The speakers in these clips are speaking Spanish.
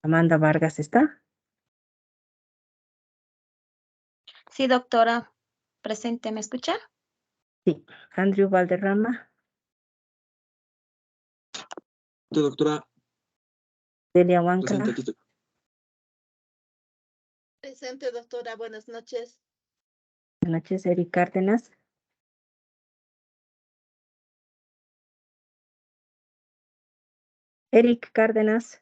Amanda Vargas está. Sí, doctora. Presente, ¿me escucha? Sí. Andrew Valderrama. Doctora. Delia Huanca. Presente. Presente, doctora. Buenas noches. Buenas noches, Eric Cárdenas. Eric Cárdenas.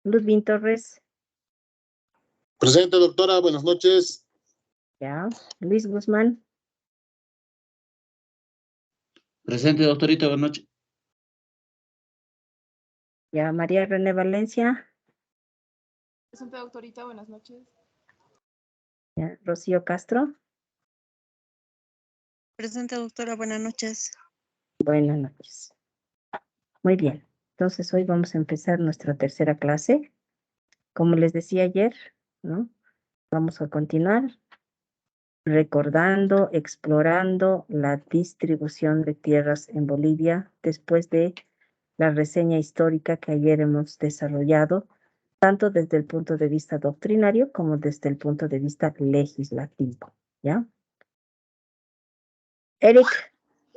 Ludwin Torres. Presente, doctora. Buenas noches. Ya. Luis Guzmán. Presente, doctorita. Buenas noches. Ya. María René Valencia. Presente, doctorita. Buenas noches. Ya. Rocío Castro. Presente, doctora. Buenas noches. Buenas noches. Muy bien. Entonces hoy vamos a empezar nuestra tercera clase. Como les decía ayer, ¿no? Vamos a continuar recordando, explorando la distribución de tierras en Bolivia después de la reseña histórica que ayer hemos desarrollado, tanto desde el punto de vista doctrinario como desde el punto de vista legislativo, ¿ya? Eric.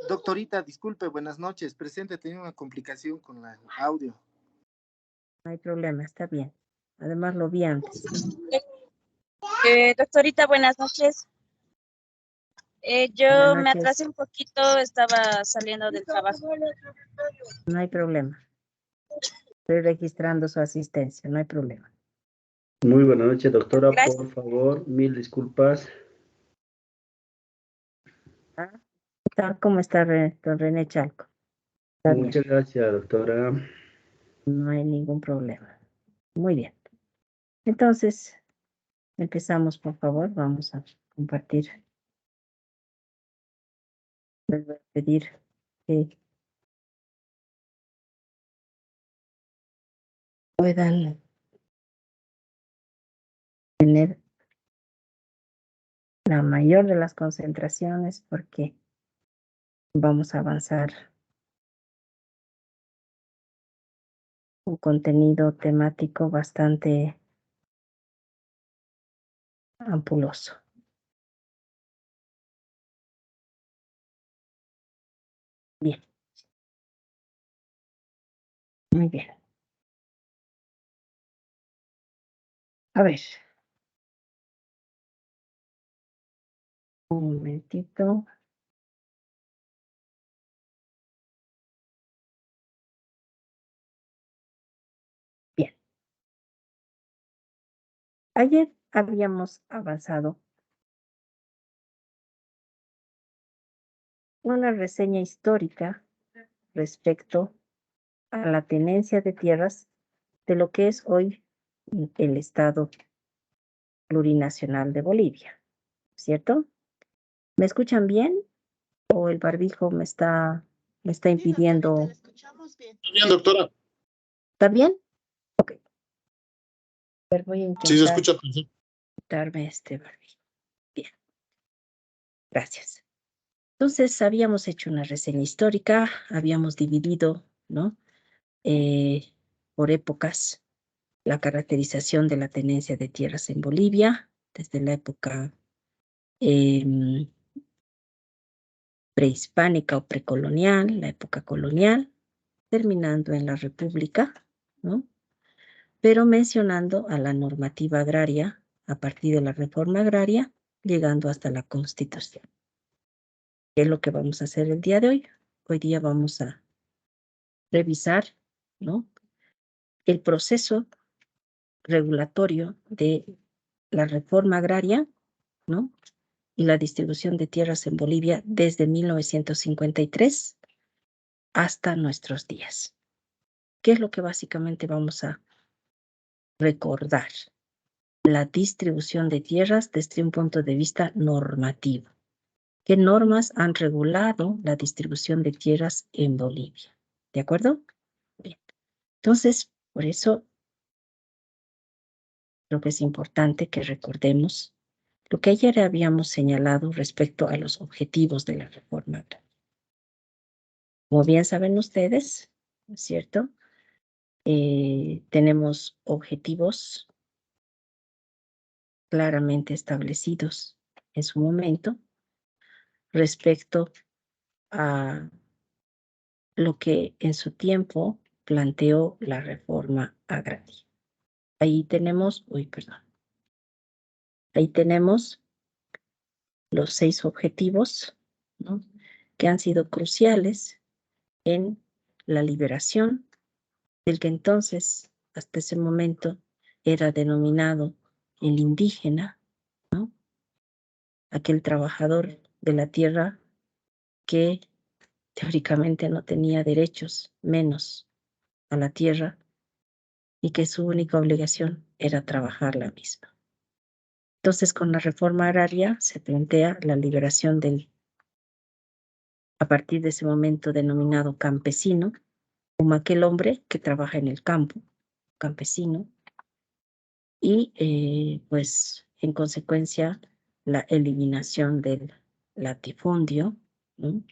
Doctorita, disculpe, buenas noches. Presente, tenía una complicación con el audio. No hay problema, está bien. Además lo vi antes. Doctorita, buenas noches. Yo Buenas me noches. atrasé un poquito, estaba saliendo del trabajo. No hay problema. Estoy registrando su asistencia, no hay problema. Muy buenas noches, doctora. Gracias. Por favor, mil disculpas. ¿Cómo está don René Chalco? Está bien. Muchas gracias, doctora. No hay ningún problema. Muy bien. Entonces, empezamos, por favor. Vamos a compartir. Les voy a pedir que puedan tener la mayor de las concentraciones porque vamos a avanzar un contenido temático bastante ampuloso. Bien. Muy bien. A ver. Un momentito. Bien. Ayer habíamos avanzado una reseña histórica respecto a la tenencia de tierras de lo que es hoy el Estado Plurinacional de Bolivia, ¿cierto? ¿Me escuchan bien? ¿O el barbijo me está impidiendo? Sí, escuchamos bien. Bien, doctora. ¿Está bien? Ok. A ver, voy a intentar Sí, se escucha perfecto. quitarme este barbijo. Bien. Gracias. Entonces, habíamos hecho una reseña histórica, habíamos dividido, ¿no? Por épocas la caracterización de la tenencia de tierras en Bolivia, desde la época prehispánica o precolonial, la época colonial, terminando en la República, ¿no? Pero mencionando a la normativa agraria a partir de la reforma agraria, llegando hasta la Constitución. ¿Qué es lo que vamos a hacer el día de hoy? Hoy día vamos a revisar, ¿no? El proceso regulatorio de la reforma agraria, ¿no? Y la distribución de tierras en Bolivia desde 1953 hasta nuestros días. ¿Qué es lo que básicamente vamos a recordar? La distribución de tierras desde un punto de vista normativo. ¿Qué normas han regulado la distribución de tierras en Bolivia? ¿De acuerdo? Bien. Entonces, por eso creo que es importante que recordemos lo que ayer habíamos señalado respecto a los objetivos de la reforma agraria. Como bien saben ustedes, ¿no es cierto? tenemos objetivos claramente establecidos en su momento respecto a lo que en su tiempo planteó la reforma agraria. Ahí tenemos los 6 objetivos, ¿no?, que han sido cruciales en la liberación del que entonces, hasta ese momento, era denominado el indígena, ¿no?, aquel trabajador de la tierra que teóricamente no tenía derechos, menos a la tierra, y que su única obligación era trabajar la misma. Entonces, con la reforma agraria se plantea la liberación a partir de ese momento denominado campesino, como aquel hombre que trabaja en el campo, campesino, y pues en consecuencia la eliminación del latifundio, ¿no?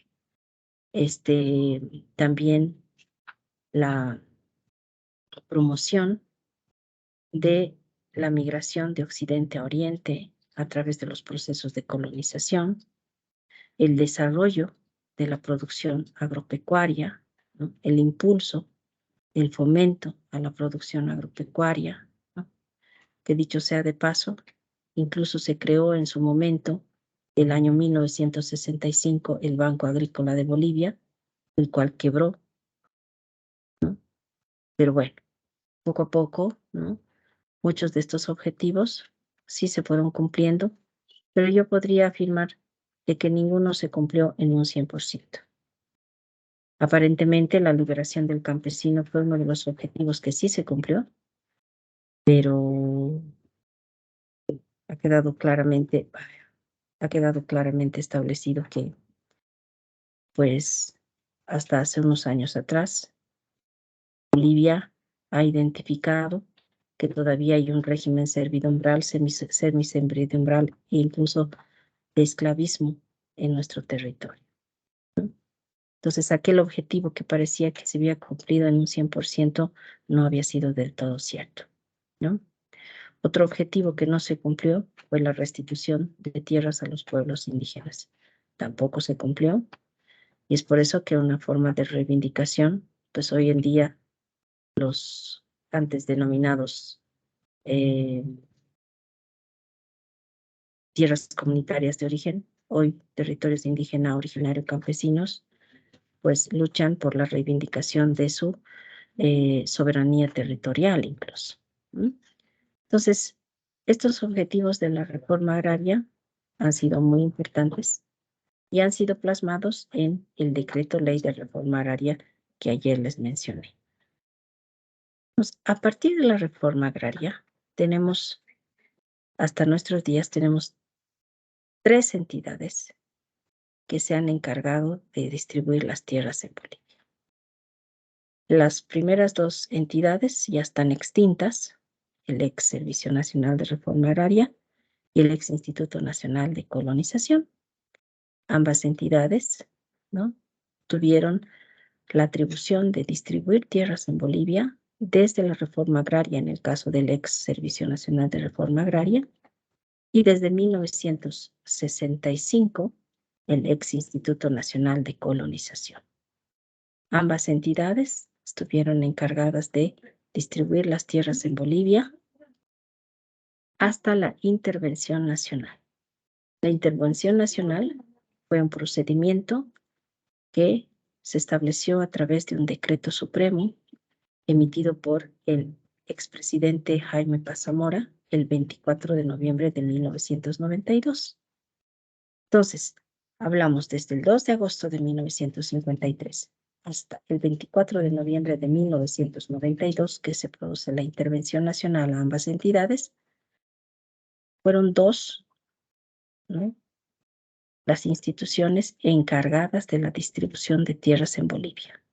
También la promoción de la migración de Occidente a Oriente a través de los procesos de colonización, el desarrollo de la producción agropecuaria, ¿no?, el impulso, el fomento a la producción agropecuaria, ¿no?, que dicho sea de paso, incluso se creó en su momento, el año 1965, el Banco Agrícola de Bolivia, el cual quebró, ¿no? Pero bueno, poco a poco, ¿no?, muchos de estos objetivos sí se fueron cumpliendo, pero yo podría afirmar de que ninguno se cumplió en un 100%. Aparentemente, la liberación del campesino fue uno de los objetivos que sí se cumplió, pero ha quedado claramente establecido que, pues, hasta hace unos años atrás, Bolivia ha identificado que todavía hay un régimen servidumbral, semiservidumbral e incluso de esclavismo en nuestro territorio, ¿no? Entonces, aquel objetivo que parecía que se había cumplido en un 100% no había sido del todo cierto, ¿no? Otro objetivo que no se cumplió fue la restitución de tierras a los pueblos indígenas. Tampoco se cumplió, y es por eso que una forma de reivindicación, pues hoy en día los antes denominados tierras comunitarias de origen, hoy territorios de indígena originario campesinos, pues luchan por la reivindicación de su soberanía territorial incluso, ¿no? Entonces, estos objetivos de la reforma agraria han sido muy importantes y han sido plasmados en el decreto ley de reforma agraria que ayer les mencioné. Entonces, a partir de la reforma agraria, hasta nuestros días, tenemos 3 entidades que se han encargado de distribuir las tierras en Bolivia. Las primeras 2 entidades ya están extintas, el ex Servicio Nacional de Reforma Agraria y el ex Instituto Nacional de Colonización. Ambas entidades, ¿no?, tuvieron la atribución de distribuir tierras en Bolivia desde la reforma agraria, en el caso del ex Servicio Nacional de Reforma Agraria, y desde 1965, el ex Instituto Nacional de Colonización. Ambas entidades estuvieron encargadas de distribuir las tierras en Bolivia hasta la intervención nacional. La intervención nacional fue un procedimiento que se estableció a través de un decreto supremo emitido por el expresidente Jaime Paz Zamora el 24 de noviembre de 1992. Entonces, hablamos desde el 2 de agosto de 1953 hasta el 24 de noviembre de 1992, que se produce la intervención nacional a ambas entidades. Fueron 2, ¿no?, las instituciones encargadas de la distribución de tierras en Bolivia: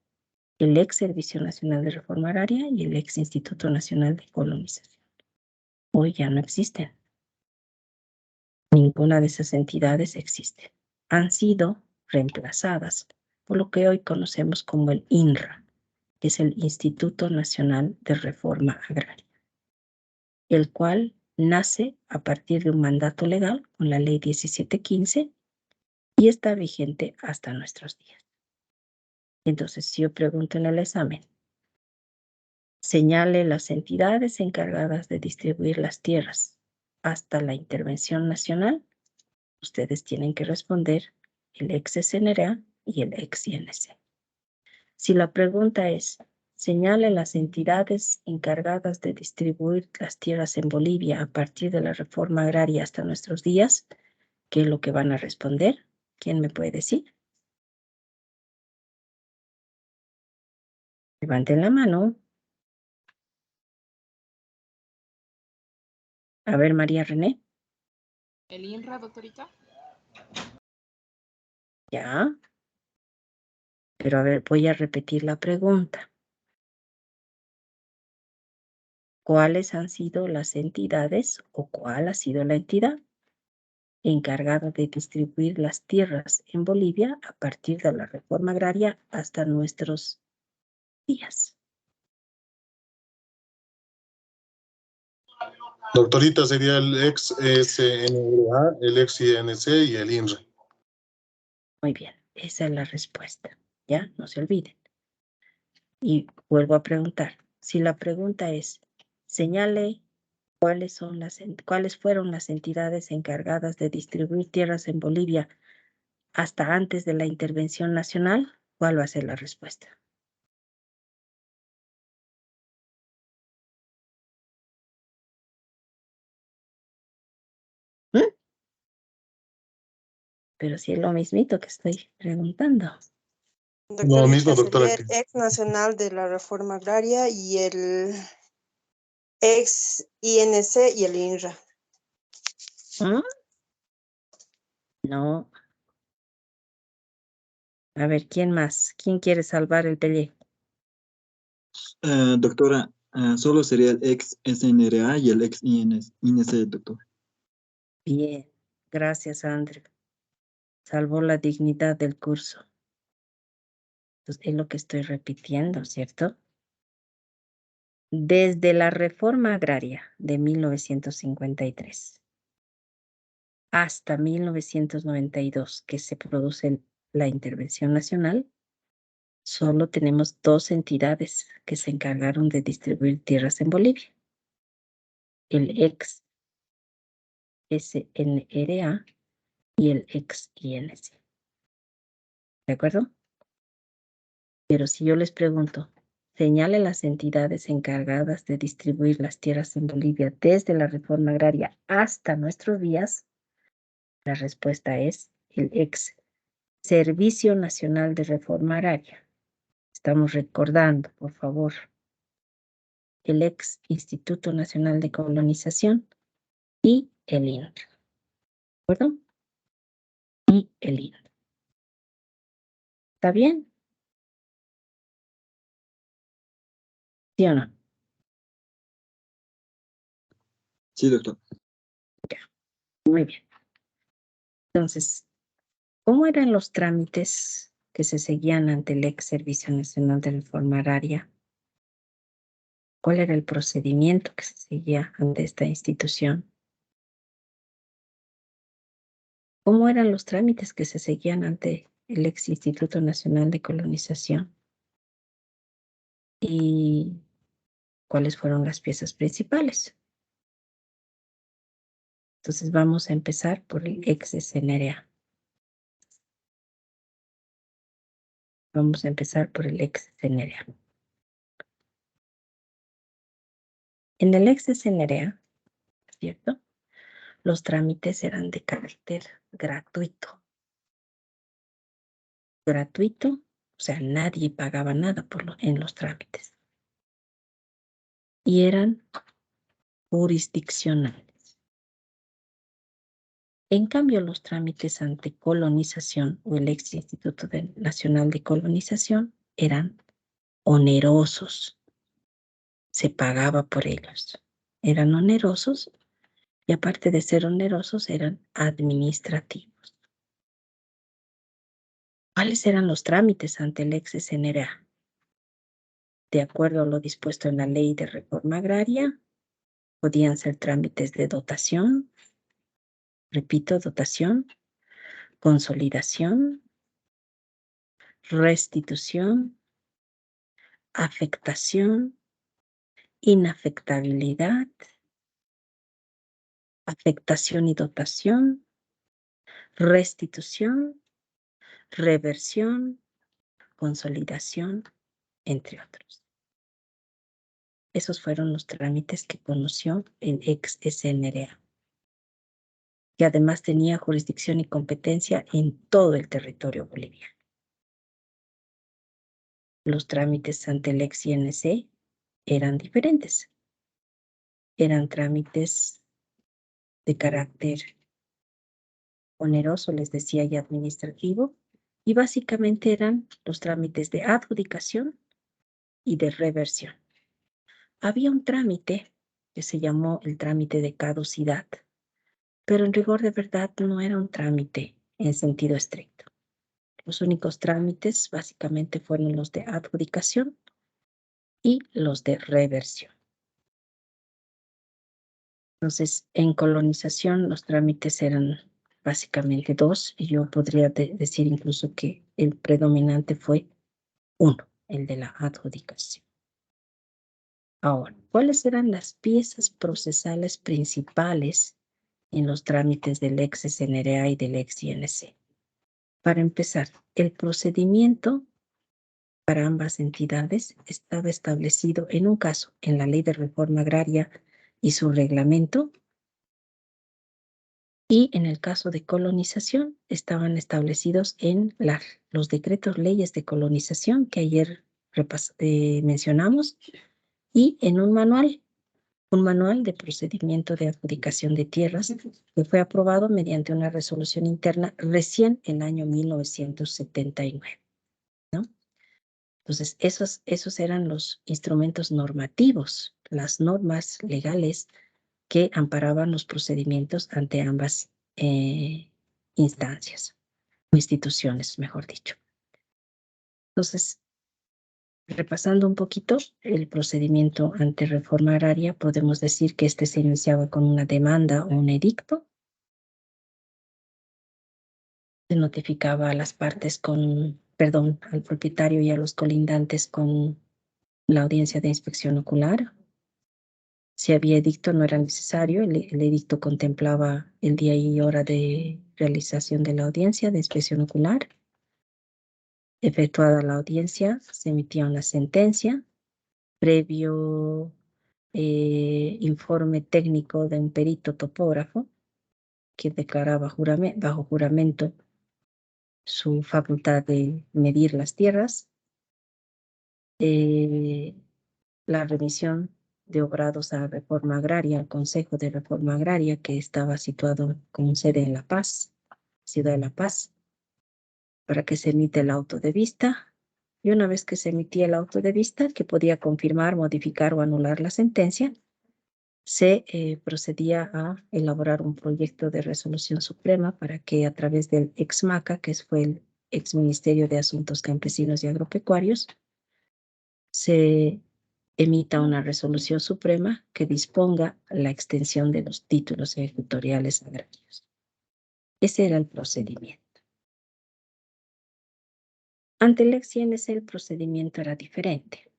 el ex Servicio Nacional de Reforma Agraria y el ex Instituto Nacional de Colonización. Hoy ya no existen. Ninguna de esas entidades existe. Han sido reemplazadas por lo que hoy conocemos como el INRA, que es el Instituto Nacional de Reforma Agraria, el cual nace a partir de un mandato legal con la Ley 1715 y está vigente hasta nuestros días. Entonces, si yo pregunto en el examen, señale las entidades encargadas de distribuir las tierras hasta la intervención nacional, ustedes tienen que responder el ex-SNRA y el ex-INC. Si la pregunta es, señale las entidades encargadas de distribuir las tierras en Bolivia a partir de la reforma agraria hasta nuestros días, ¿qué es lo que van a responder? ¿Quién me puede decir? Levanten la mano. A ver, María René. ¿El INRA, doctorita? Ya. Pero a ver, voy a repetir la pregunta. ¿Cuáles han sido las entidades o cuál ha sido la entidad encargada de distribuir las tierras en Bolivia a partir de la reforma agraria hasta nuestros días? Doctorita, sería el ex SNRA, el ex INC y el INRE. Muy bien, esa es la respuesta. Ya, no se olviden. Y vuelvo a preguntar. Si la pregunta es, señale cuáles fueron las entidades encargadas de distribuir tierras en Bolivia hasta antes de la intervención nacional, ¿cuál va a ser la respuesta? Pero si es lo mismito que estoy preguntando. Lo mismo, doctora. Sería el ex nacional de la reforma agraria y el ex INC y el INRA. ¿Mm? No. A ver, ¿quién más? ¿Quién quiere salvar el pellejo? Doctora, solo sería el ex SNRA y el ex INC, doctor. Bien, gracias, Andrew. Salvó la dignidad del curso. Entonces, es lo que estoy repitiendo, ¿cierto? Desde la reforma agraria de 1953 hasta 1992, que se produce la intervención nacional, solo tenemos dos entidades que se encargaron de distribuir tierras en Bolivia. El ex SNRA y el ex INC. ¿De acuerdo? Pero si yo les pregunto, señale las entidades encargadas de distribuir las tierras en Bolivia desde la reforma agraria hasta nuestros días, la respuesta es el ex Servicio Nacional de Reforma Agraria. Estamos recordando, por favor, el ex Instituto Nacional de Colonización y el INRA. ¿De acuerdo? Y el INRA. ¿Está bien? ¿Sí o no? Sí, doctor. Muy bien. Entonces, ¿cómo eran los trámites que se seguían ante el ex Servicio Nacional de Reforma Agraria? ¿Cuál era el procedimiento que se seguía ante esta institución? ¿Cómo eran los trámites que se seguían ante el ex Instituto Nacional de Colonización? ¿Y cuáles fueron las piezas principales? Entonces vamos a empezar por el ex SNRA. Vamos a empezar por el ex SNRA. En el ex SNRA, ¿cierto? Los trámites eran de carácter gratuito. Gratuito, o sea, nadie pagaba nada en los trámites. Y eran jurisdiccionales. En cambio, los trámites ante colonización o el ex Instituto Nacional de Colonización eran onerosos. Se pagaba por ellos. Eran onerosos y aparte de ser onerosos, eran administrativos. ¿Cuáles eran los trámites ante el ex SNRA? de acuerdo a lo dispuesto en la Ley de Reforma Agraria. Podían ser trámites de dotación, repito, dotación, consolidación, restitución, afectación, inafectabilidad, afectación y dotación, restitución, reversión, consolidación, entre otros. Esos fueron los trámites que conoció el ex SNRA, que además tenía jurisdicción y competencia en todo el territorio boliviano. Los trámites ante el ex INC eran diferentes. Eran trámites de carácter oneroso, les decía, y administrativo, y básicamente eran los trámites de adjudicación y de reversión. Había un trámite que se llamó el trámite de caducidad, pero en rigor de verdad no era un trámite en sentido estricto. Los únicos trámites básicamente fueron los de adjudicación y los de reversión. Entonces, en colonización los trámites eran básicamente dos, y yo podría decir incluso que el predominante fue uno, el de la adjudicación. Ahora, ¿cuáles eran las piezas procesales principales en los trámites del ex SNRA y del ex INC? Para empezar, el procedimiento para ambas entidades estaba establecido en un caso en la Ley de Reforma Agraria y su reglamento, y en el caso de colonización estaban establecidos en los decretos leyes de colonización que ayer mencionamos, y en un manual de procedimiento de adjudicación de tierras que fue aprobado mediante una resolución interna recién en el año 1979, ¿no? Entonces, esos eran los instrumentos normativos, las normas legales que amparaban los procedimientos ante ambas instancias, o instituciones, mejor dicho. Entonces, repasando un poquito el procedimiento ante reforma agraria, podemos decir que este se iniciaba con una demanda o un edicto. Se notificaba a las partes al propietario y a los colindantes con la audiencia de inspección ocular. Si había edicto no era necesario, el edicto contemplaba el día y hora de realización de la audiencia de inspección ocular. Efectuada la audiencia, se emitía una sentencia previo informe técnico de un perito topógrafo que declaraba bajo juramento su facultad de medir las tierras. La remisión de obrados a Reforma Agraria, al Consejo de Reforma Agraria, que estaba situado con sede en La Paz, Ciudad de La Paz, para que se emita el auto de vista. Y una vez que se emitía el auto de vista, que podía confirmar, modificar o anular la sentencia, se procedía a elaborar un proyecto de resolución suprema para que a través del ex-MACA, que fue el ex-Ministerio de Asuntos Campesinos y Agropecuarios, se emita una resolución suprema que disponga la extensión de los títulos ejecutoriales agrarios. Ese era el procedimiento. Ante el ex INC el procedimiento era diferente.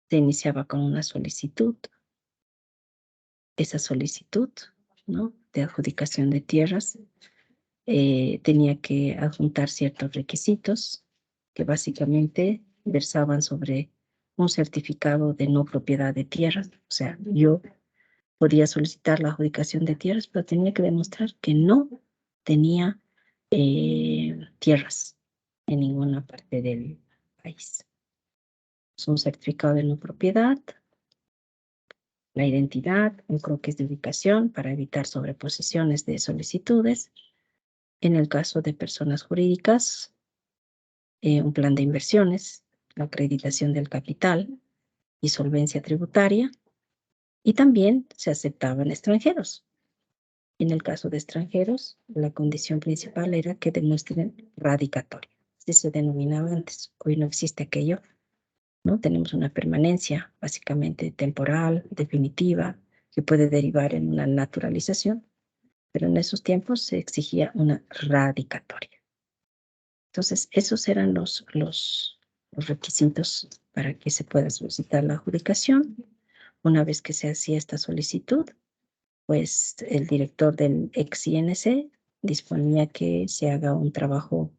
Se iniciaba con una solicitud. Esa solicitud, ¿no?, de adjudicación de tierras tenía que adjuntar ciertos requisitos que básicamente versaban sobre un certificado de no propiedad de tierras. O sea, yo podía solicitar la adjudicación de tierras, pero tenía que demostrar que no tenía tierras en ninguna parte del país. Es un certificado de no propiedad, la identidad, un croquis de ubicación para evitar sobreposiciones de solicitudes. En el caso de personas jurídicas, un plan de inversiones, la acreditación del capital y solvencia tributaria, y también se aceptaban extranjeros. En el caso de extranjeros, la condición principal era que demuestren radicatoria. Así se denominaba antes. Hoy no existe aquello, ¿no? Tenemos una permanencia básicamente temporal, definitiva, que puede derivar en una naturalización, pero en esos tiempos se exigía una radicatoria. Entonces, esos eran los requisitos para que se pueda solicitar la adjudicación. Una vez que se hacía esta solicitud, pues el director del ex-INC disponía que se haga un trabajo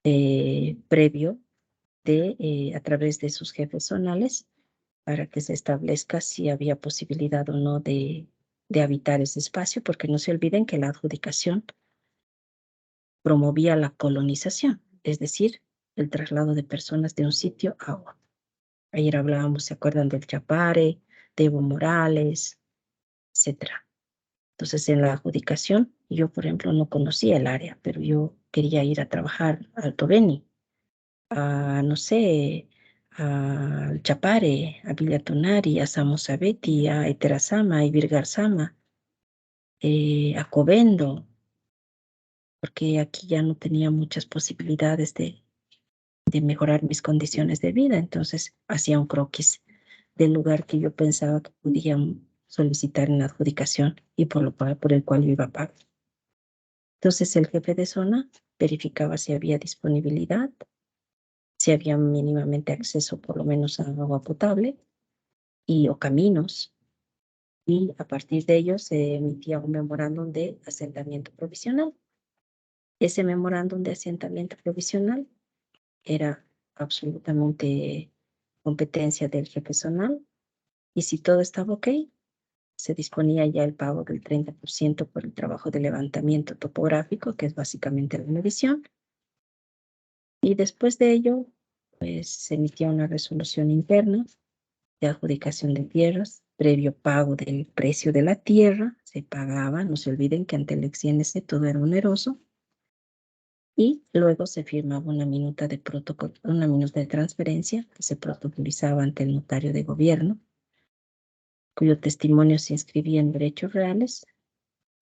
previo a través de sus jefes zonales para que se establezca si había posibilidad o no de habitar ese espacio, porque no se olviden que la adjudicación promovía la colonización, es decir, el traslado de personas de un sitio a otro. Ayer hablábamos, ¿se acuerdan del Chapare, de Evo Morales, etcétera? Entonces, en la adjudicación, yo, por ejemplo, no conocía el área, pero yo quería ir a trabajar a Alto Beni, a, no sé, al Chapare, a Villa Tonari, a Samosabeti, a Eterazama, a Ibirgarzama, a Covendo, porque aquí ya no tenía muchas posibilidades de mejorar mis condiciones de vida. Entonces, hacía un croquis del lugar que yo pensaba que podían solicitar en la adjudicación y por el cual yo iba a pagar. Entonces, el jefe de zona verificaba si había disponibilidad, si había mínimamente acceso por lo menos a agua potable o caminos, y a partir de ello se emitía un memorándum de asentamiento provisional. Ese memorándum de asentamiento provisional era absolutamente competencia del jefe zonal, y si todo estaba ok, se disponía ya el pago del 30% por el trabajo de levantamiento topográfico, que es básicamente la medición, y después de ello, pues se emitía una resolución interna de adjudicación de tierras, previo pago del precio de la tierra, se pagaba, no se olviden que ante el ex-INC todo era oneroso, y luego se firmaba una minuta de protocolo, una minuta de transferencia que se protocolizaba ante el notario de gobierno, cuyo testimonio se inscribía en derechos reales.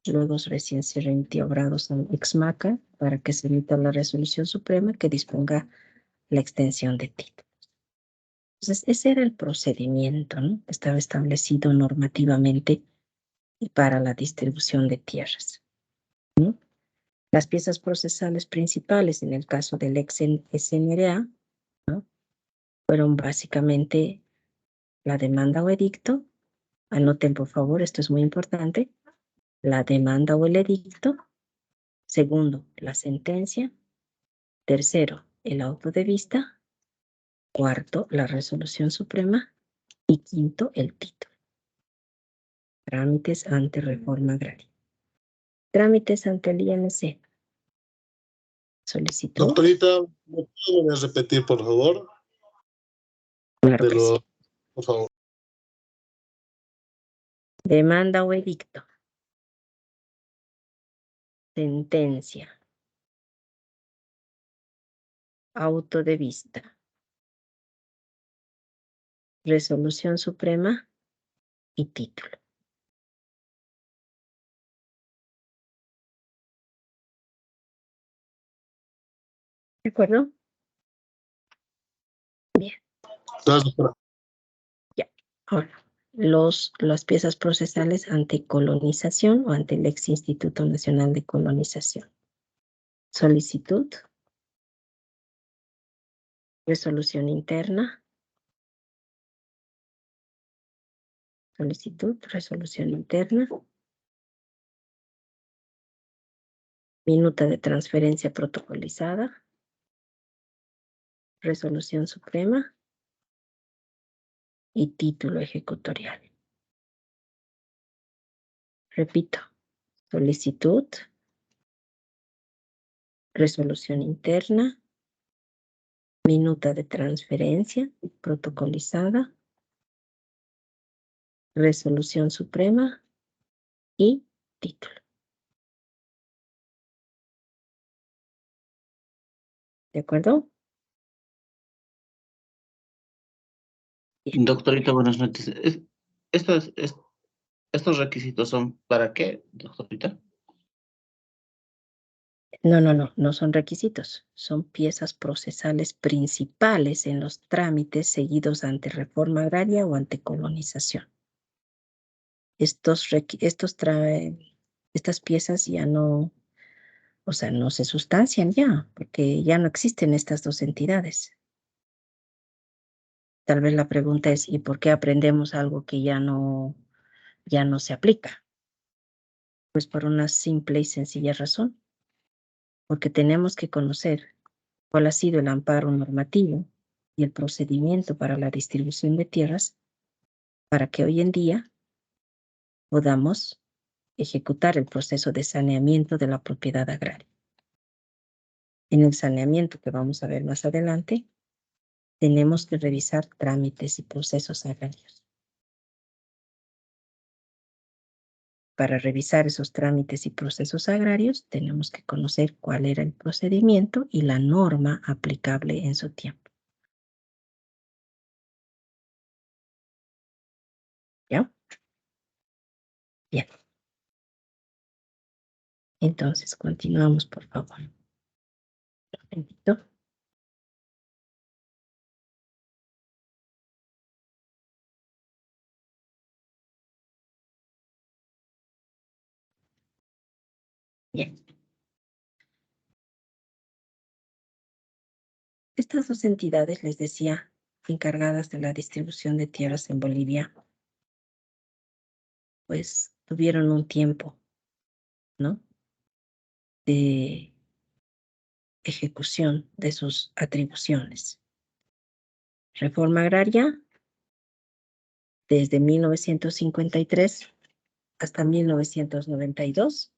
Luego recién se remitió obrados al ex-MACA para que se emita la resolución suprema que disponga la extensión de título. Entonces, ese era el procedimiento, ¿no?, que estaba establecido normativamente para la distribución de tierras, ¿no? Las piezas procesales principales en el caso del ex-SNRA, ¿no?, fueron básicamente la demanda o edicto. Anoten, por favor, esto es muy importante. La demanda o el edicto. Segundo, la sentencia. Tercero, el auto de vista. Cuarto, la resolución suprema. Y quinto, el título. Trámites ante reforma agraria. Trámites ante el INC. Solicitud. Doctorita, ¿me puede repetir, por favor? Claro que sí. Por favor. Demanda o edicto. Sentencia. Auto de vista. Resolución suprema y título. ¿De acuerdo? Bien. Gracias, doctora. Ya. Ahora, las piezas procesales ante colonización o ante el ex Instituto Nacional de Colonización. Solicitud. Resolución interna. Solicitud, resolución interna. Minuta de transferencia protocolizada. Resolución suprema. Y título ejecutorial. Repito, solicitud, resolución interna, minuta de transferencia protocolizada, resolución suprema y título. ¿De acuerdo? Bien. Doctorita, buenas noches. ¿Estos requisitos son para qué, doctorita? No son requisitos, son piezas procesales principales en los trámites seguidos ante reforma agraria o ante colonización. Estas piezas ya no, o sea, no se sustancian ya, porque ya no existen estas dos entidades. Tal vez la pregunta es, ¿y por qué aprendemos algo que ya no se aplica? Pues por una simple y sencilla razón, porque tenemos que conocer cuál ha sido el amparo normativo y el procedimiento para la distribución de tierras para que hoy en día podamos ejecutar el proceso de saneamiento de la propiedad agraria. En el saneamiento que vamos a ver más adelante, tenemos que revisar trámites y procesos agrarios. Para revisar esos trámites y procesos agrarios, tenemos que conocer cuál era el procedimiento y la norma aplicable en su tiempo. ¿Ya? Bien. Entonces, continuamos, por favor. Un momentito. Bien. Estas dos entidades, les decía, encargadas de la distribución de tierras en Bolivia, pues tuvieron un tiempo, ¿no?, de ejecución de sus atribuciones. Reforma agraria desde 1953 hasta 1992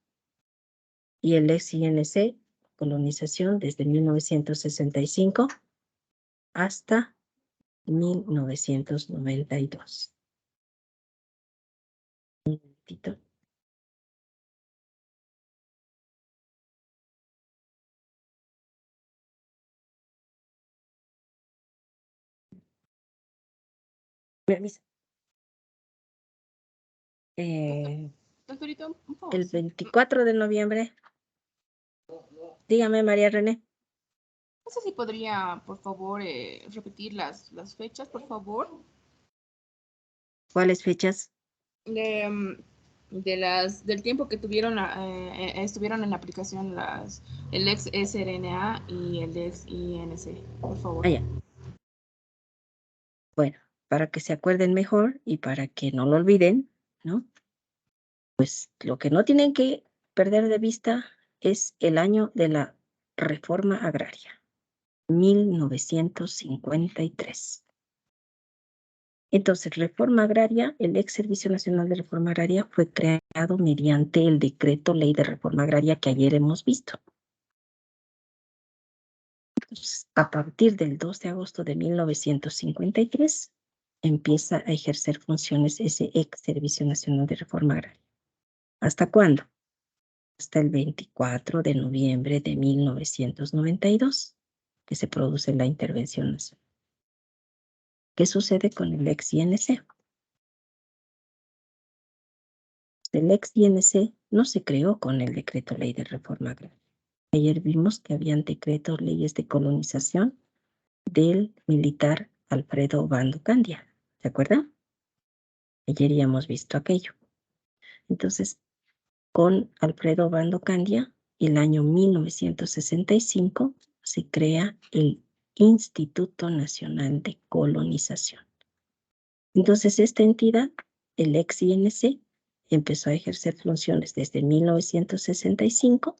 y el ex-INC, colonización desde 1965 hasta 1992. Un momentito. Permiso. Doctorita, un favor. El 24 de noviembre. Dígame, María René. No sé si podría, por favor, repetir las fechas, por favor. ¿Cuáles fechas? Del tiempo que tuvieron estuvieron en aplicación el ex SRNA y el ex INC, por favor. Ya. Bueno, para que se acuerden mejor y para que no lo olviden, ¿no? Pues lo que no tienen que perder de vista es el año de la reforma agraria, 1953. Entonces, reforma agraria, el ex Servicio Nacional de Reforma Agraria fue creado mediante el decreto ley de reforma agraria que ayer hemos visto. Entonces, a partir del 2 de agosto de 1953, empieza a ejercer funciones ese ex Servicio Nacional de Reforma Agraria. ¿Hasta cuándo? Hasta el 24 de noviembre de 1992, que se produce la intervención nacional. ¿Qué sucede con el ex INC? El ex INC no se creó con el decreto ley de reforma agraria. Ayer vimos que habían decretos, leyes de colonización del militar Alfredo Obando Candia. ¿Se acuerdan? Ayer ya hemos visto aquello. Entonces, con Alfredo Obando Candia, el año 1965 se crea el Instituto Nacional de Colonización. Entonces, esta entidad, el ex INC, empezó a ejercer funciones desde 1965,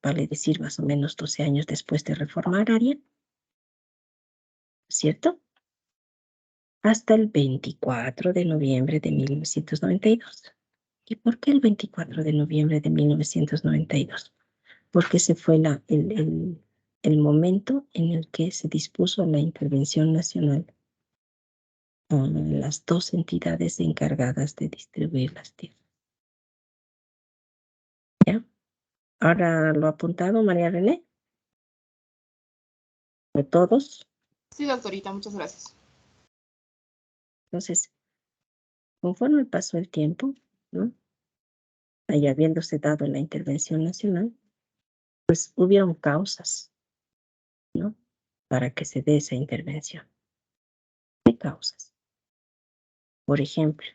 vale decir más o menos 12 años después de reforma agraria, ¿cierto? Hasta el 24 de noviembre de 1992. ¿Y por qué el 24 de noviembre de 1992? Porque ese fue el momento en el que se dispuso la intervención nacional a las dos entidades encargadas de distribuir las tierras. ¿Ya? Ahora lo ha apuntado María René. ¿De todos? Sí, doctorita, muchas gracias. Entonces, conforme pasó el tiempo, ¿no?, ahí habiéndose dado la intervención nacional, pues hubieron causas, ¿no? Para que se dé esa intervención. ¿Qué causas? Por ejemplo,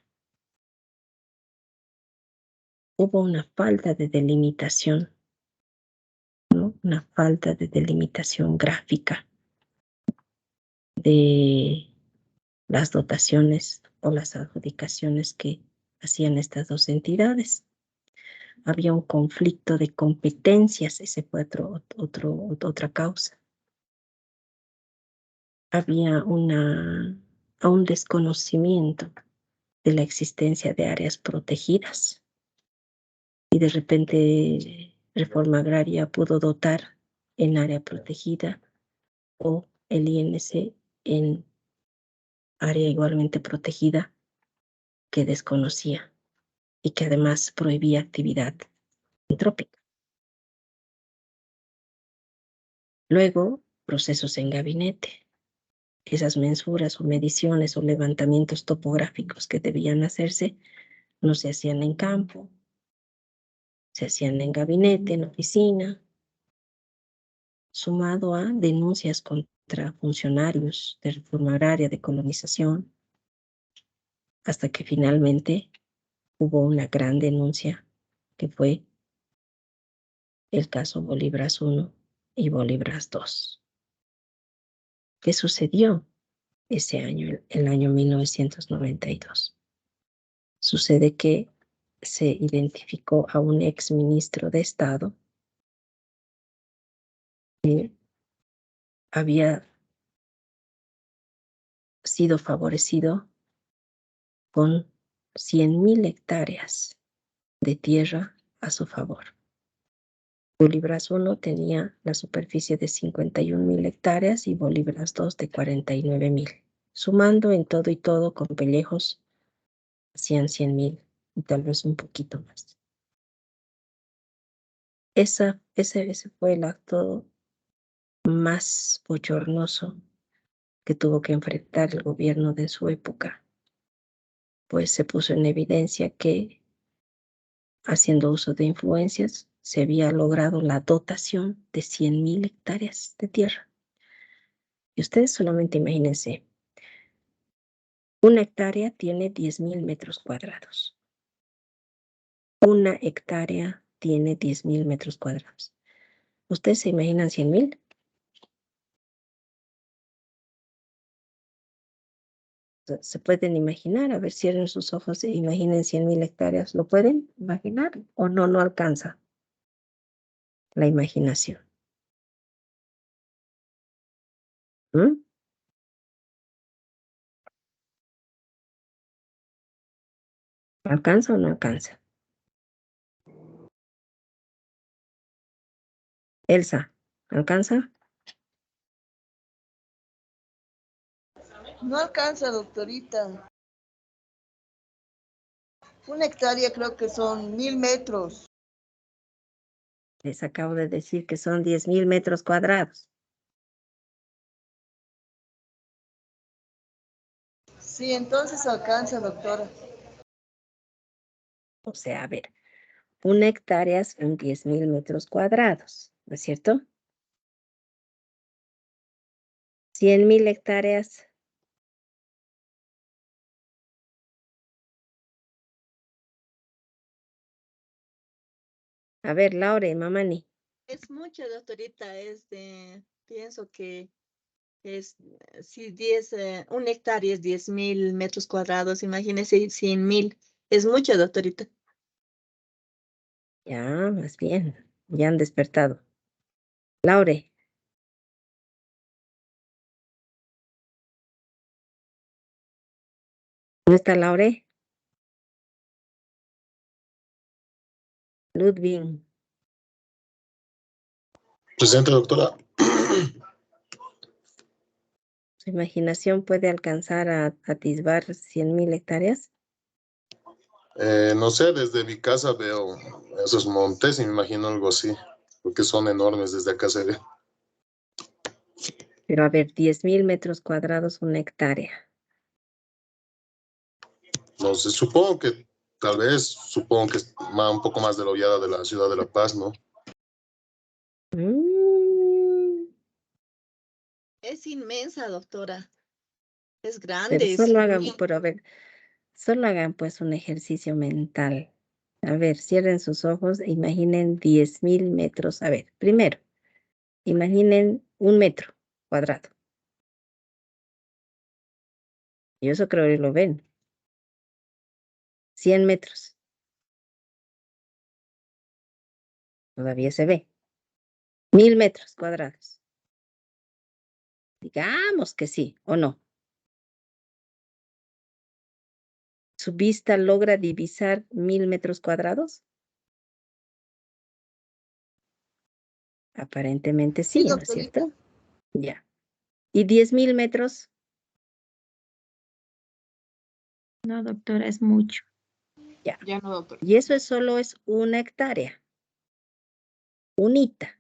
hubo una falta de delimitación, ¿no? Una falta de delimitación gráfica de las dotaciones o las adjudicaciones que hacían estas dos entidades. Había un conflicto de competencias, ese fue otra causa. Había un desconocimiento de la existencia de áreas protegidas y de repente Reforma Agraria pudo dotar en área protegida o el INC en área igualmente protegida que desconocía y que además prohibía actividad antrópica. Luego, procesos en gabinete. Esas mensuras o mediciones o levantamientos topográficos que debían hacerse no se hacían en campo, se hacían en gabinete, en oficina, sumado a denuncias contra funcionarios de Reforma Agraria, de colonización, hasta que finalmente hubo una gran denuncia que fue el caso Bolívares I y Bolívares II. ¿Qué sucedió ese año, el año 1992? Sucede que se identificó a un ex ministro de Estado que había sido favorecido con 100.000 hectáreas de tierra a su favor. Bolívares I tenía la superficie de 51.000 hectáreas y Bolívares II de 49.000. Sumando en todo y todo con pellejos, hacían 100.000 y tal vez un poquito más. Ese fue el acto más bochornoso que tuvo que enfrentar el gobierno de su época, pues se puso en evidencia que, haciendo uso de influencias, se había logrado la dotación de 100.000 hectáreas de tierra. Y ustedes solamente imagínense, una hectárea tiene 10.000 metros cuadrados. Una hectárea tiene 10.000 metros cuadrados. ¿Ustedes se imaginan 100.000? Se pueden imaginar, a ver, cierren sus ojos e imaginen 100.000 hectáreas. ¿Lo pueden imaginar o no? No alcanza la imaginación. ¿Mm? ¿Alcanza o no alcanza? Elsa, ¿alcanza? No alcanza, doctorita. Una hectárea creo que son 1.000 metros. Les acabo de decir que son 10.000 metros cuadrados. Sí, entonces alcanza, doctora. O sea, a ver, una hectárea son 10.000 metros cuadrados, ¿no es cierto? 100.000 hectáreas. A ver, Laure, Mamani. Es mucho, doctorita, pienso que es, si 10, un hectárea es 10.000 metros cuadrados, imagínese 100.000, es mucho, doctorita. Ya, más bien, ya han despertado. Laure. ¿No está Laure? Ludwig. Presente, doctora. ¿Su imaginación puede alcanzar a atisbar 100.000 hectáreas? No sé, desde mi casa veo esos montes y me imagino algo así, porque son enormes desde acá se ve. Pero a ver, 10.000 metros cuadrados, una hectárea. No sé, supongo que es un poco más de la hollada de la ciudad de La Paz, ¿no? es inmensa, doctora. Es Pero grande, es solo hagan, muy- pero a ver, solo hagan pues un ejercicio mental. A ver, cierren sus ojos e imaginen 10.000 metros. A ver, primero, imaginen 1 metro cuadrado. Y eso creo que lo ven. 100 metros. Todavía se ve. 1.000 metros cuadrados. Digamos que sí, o no. ¿Su vista logra divisar 1.000 metros cuadrados? Aparentemente Sí, sí, ¿no es doctorita. cierto? Ya. ¿Y 10.000 metros? No, doctora, es mucho. Ya. Ya no, doctor. Y eso solo es 1 hectárea. Unita.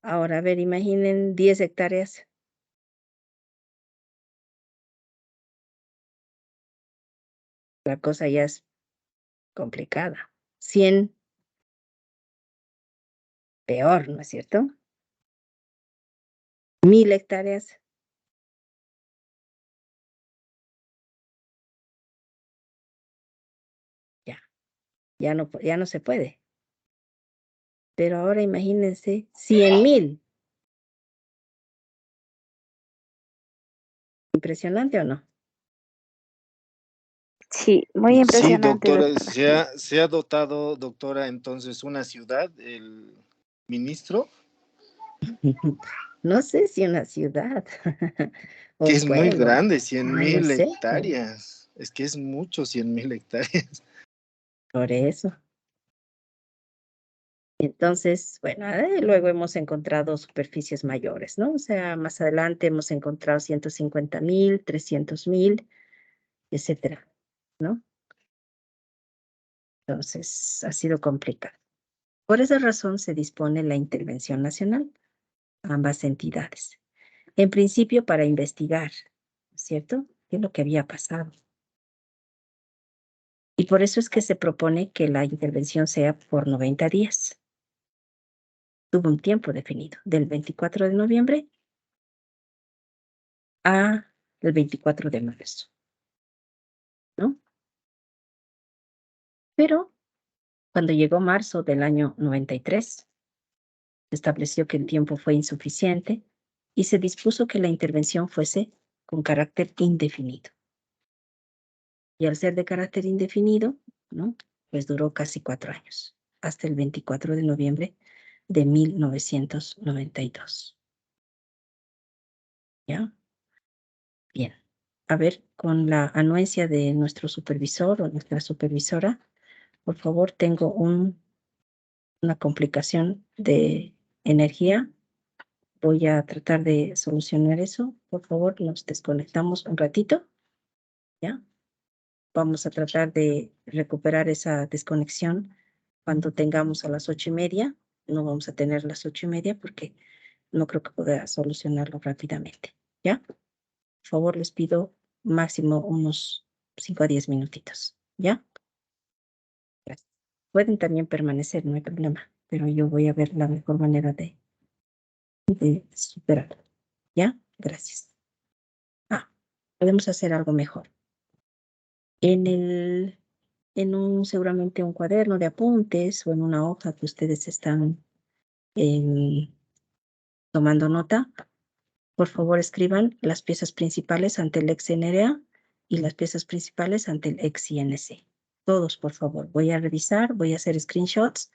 Ahora, a ver, imaginen 10 hectáreas. La cosa ya es complicada. 100, peor, ¿no es cierto? 1.000 hectáreas. Ya, ya no se puede. Pero ahora imagínense 100.000. ¿Impresionante o no? Sí, muy Sí, impresionante, doctora, doctora. se ha dotado, doctora, entonces una ciudad, el ministro, No sé si una ciudad o que un es muy pueblo. grande, 100 No lo mil sé. hectáreas. Es que es mucho, 100.000 hectáreas. Por eso. Entonces, bueno, luego hemos encontrado superficies mayores, ¿no? O sea, más adelante hemos encontrado 150.000, 300.000, etcétera, ¿no? Entonces, ha sido complicado. Por esa razón se dispone la intervención nacional a ambas entidades. En principio, para investigar, ¿cierto? ¿Qué es lo que había pasado? Y por eso es que se propone que la intervención sea por 90 días. Tuvo un tiempo definido, del 24 de noviembre a el 24 de marzo, ¿no? Pero cuando llegó marzo del año 93, se estableció que el tiempo fue insuficiente y se dispuso que la intervención fuese con carácter indefinido. Y al ser de carácter indefinido, ¿no? Pues duró casi 4 años, hasta el 24 de noviembre de 1992. ¿Ya? Bien. A ver, con la anuencia de nuestro supervisor o nuestra supervisora, por favor, tengo una complicación de energía. Voy a tratar de solucionar eso. Por favor, nos desconectamos un ratito, ¿ya? Vamos a tratar de recuperar esa desconexión cuando tengamos a las 8:30. No vamos a tener las 8:30 porque no creo que pueda solucionarlo rápidamente, ¿ya? Por favor, les pido máximo unos 5 a 10 minutitos, ¿ya? Gracias. Pueden también permanecer, no hay problema, pero yo voy a ver la mejor manera de superarlo, ¿ya? Gracias. Podemos hacer algo mejor. Seguramente un cuaderno de apuntes o en una hoja que ustedes están tomando nota, por favor escriban las piezas principales ante el ex-NRA y las piezas principales ante el ex-INC. Todos, por favor. Voy a revisar, voy a hacer screenshots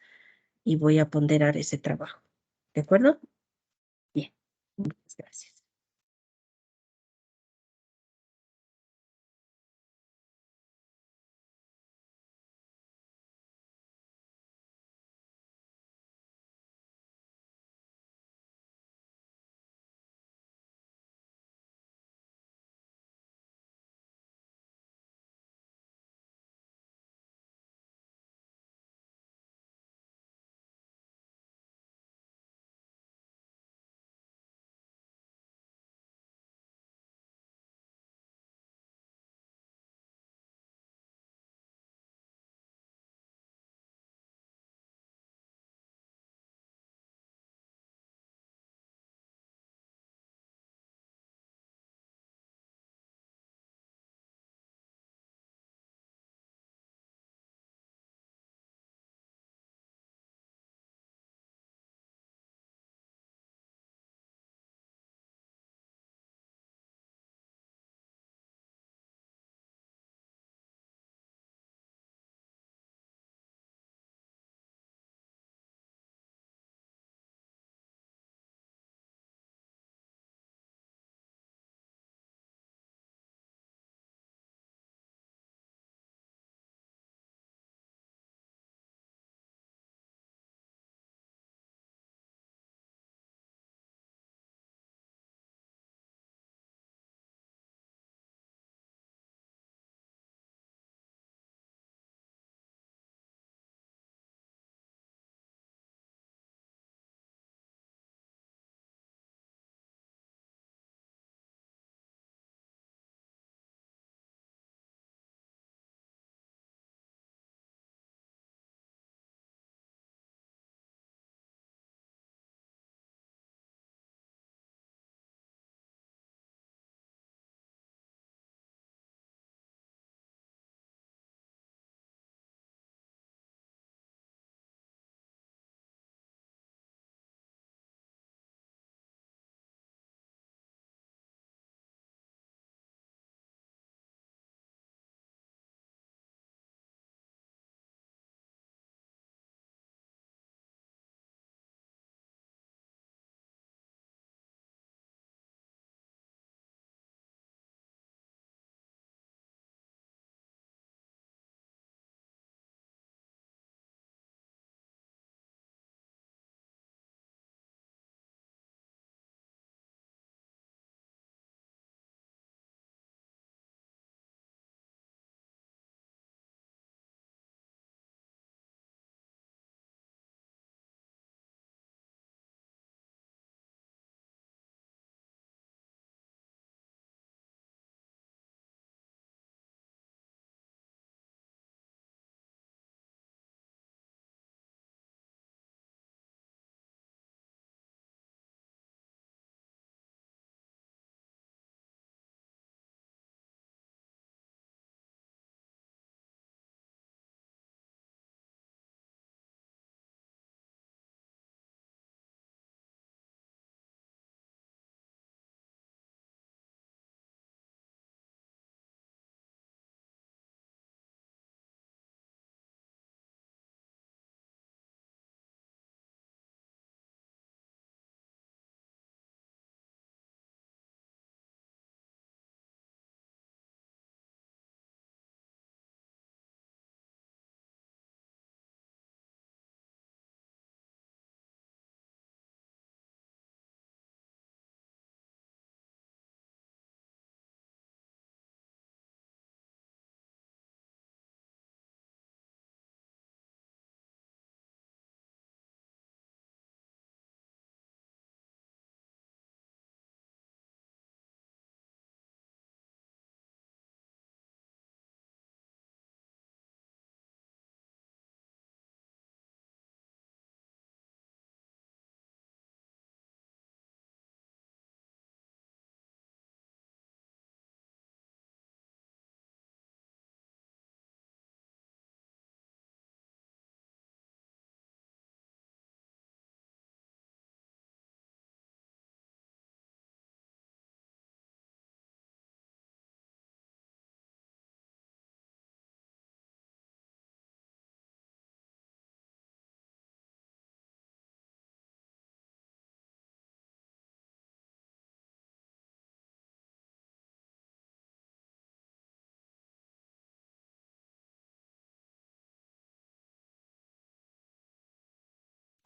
y voy a ponderar ese trabajo. ¿De acuerdo? Bien. Muchas gracias.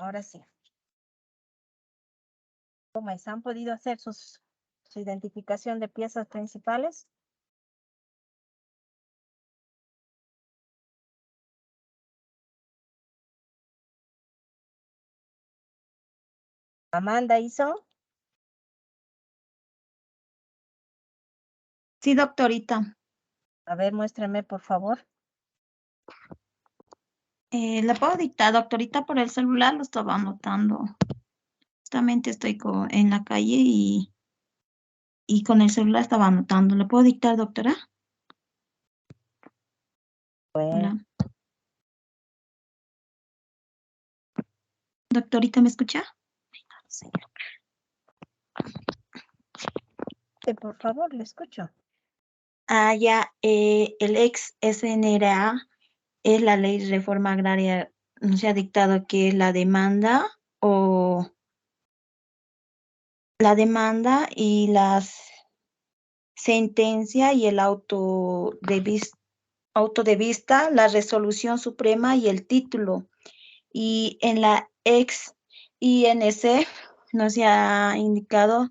Ahora sí. ¿Cómo es? ¿Han podido hacer su identificación de piezas principales? ¿Amanda hizo? Sí, doctorita. A ver, muéstrame, por favor. ¿Le puedo dictar, doctorita, por el celular? Lo estaba anotando. Justamente estoy en la calle y con el celular estaba anotando. ¿Le puedo dictar, doctora? Hola. Doctorita, ¿me escucha? Sí. Por favor, le escucho. Ya, el ex SNRA es la ley de reforma agraria, no se ha dictado que es la demanda y las sentencia y el auto de vista, la resolución suprema y el título. Y en la ex INC no se ha indicado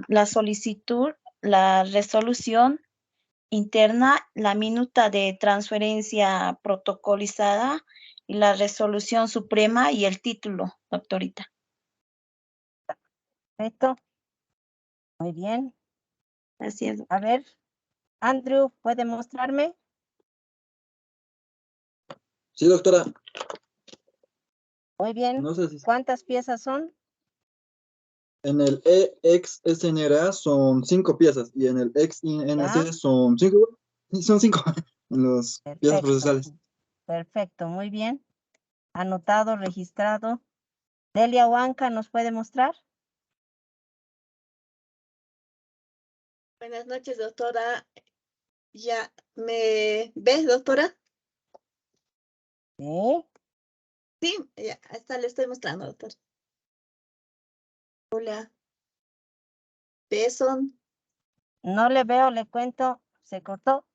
la solicitud, la resolución interna, la minuta de transferencia protocolizada y la resolución suprema y el título, doctorita. Perfecto. Muy bien. Gracias. A ver, Andrew, ¿puede mostrarme? Sí, doctora. Muy bien. No sé si ¿Cuántas piezas son? en el ex SNRA son 5 piezas y en el ex INC Ya. son 5. Sí, son 5 en las piezas procesales. Perfecto, muy bien. Anotado, registrado. Delia Huanca, ¿nos puede mostrar? Buenas noches, doctora. ¿Ya me ves, doctora? Sí. Sí, ya, hasta le estoy mostrando, doctora. Hola. Beson. No le veo, le cuento. Se cortó.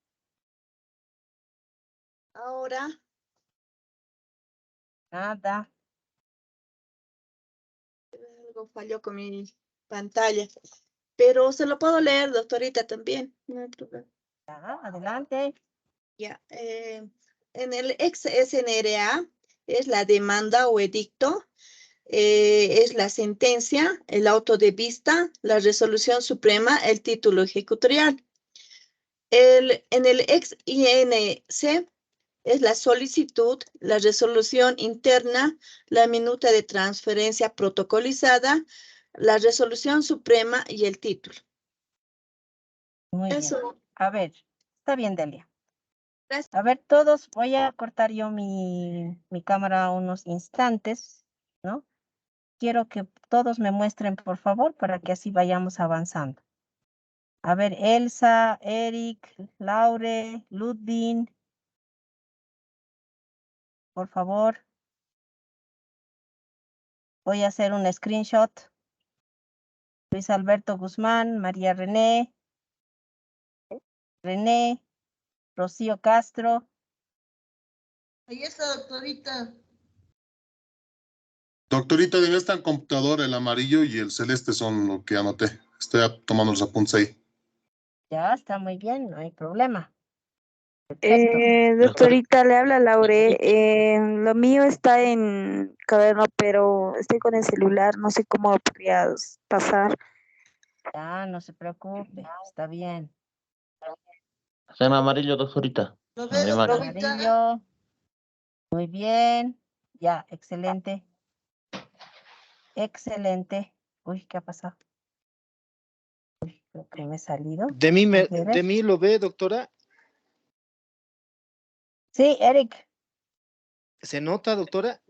Ahora. Nada. Algo falló con mi pantalla. Pero se lo puedo leer, doctorita, también. No hay problema. Ya, adelante. Ya. En el ex SNRA es la demanda o edicto. Es la sentencia, el auto de vista, la resolución suprema, el título ejecutorial. En el ex INC es la solicitud, la resolución interna, la minuta de transferencia protocolizada, la resolución suprema y el título. Muy Eso. bien. A ver, está bien, Delia. Gracias. A ver, todos, voy a cortar yo mi cámara unos instantes, ¿no? Quiero que todos me muestren, por favor, para que así vayamos avanzando. A ver, Elsa, Eric, Laure, Ludwig. Por favor. Voy a hacer un screenshot. Luis Alberto Guzmán, María René, Rocío Castro. Ahí está, doctorita. Doctorita, debe estar el computador, el amarillo y el celeste son lo que anoté. Estoy tomando los apuntes ahí. Ya, está muy bien, no hay problema. Perfecto. Doctorita, le habla Laure. Lo mío está en cuaderno, pero estoy con el celular, no sé cómo podría pasar. Ya, no se preocupe, está bien. Está en amarillo, doctorita. ¿Lo En ve, mi imagen. doctorita? Amarillo. Muy bien. Ya, excelente. Excelente. Uy, ¿qué ha pasado? Uy, creo que me he salido. De mí lo ve, doctora. Sí, Eric. ¿Se nota, doctora?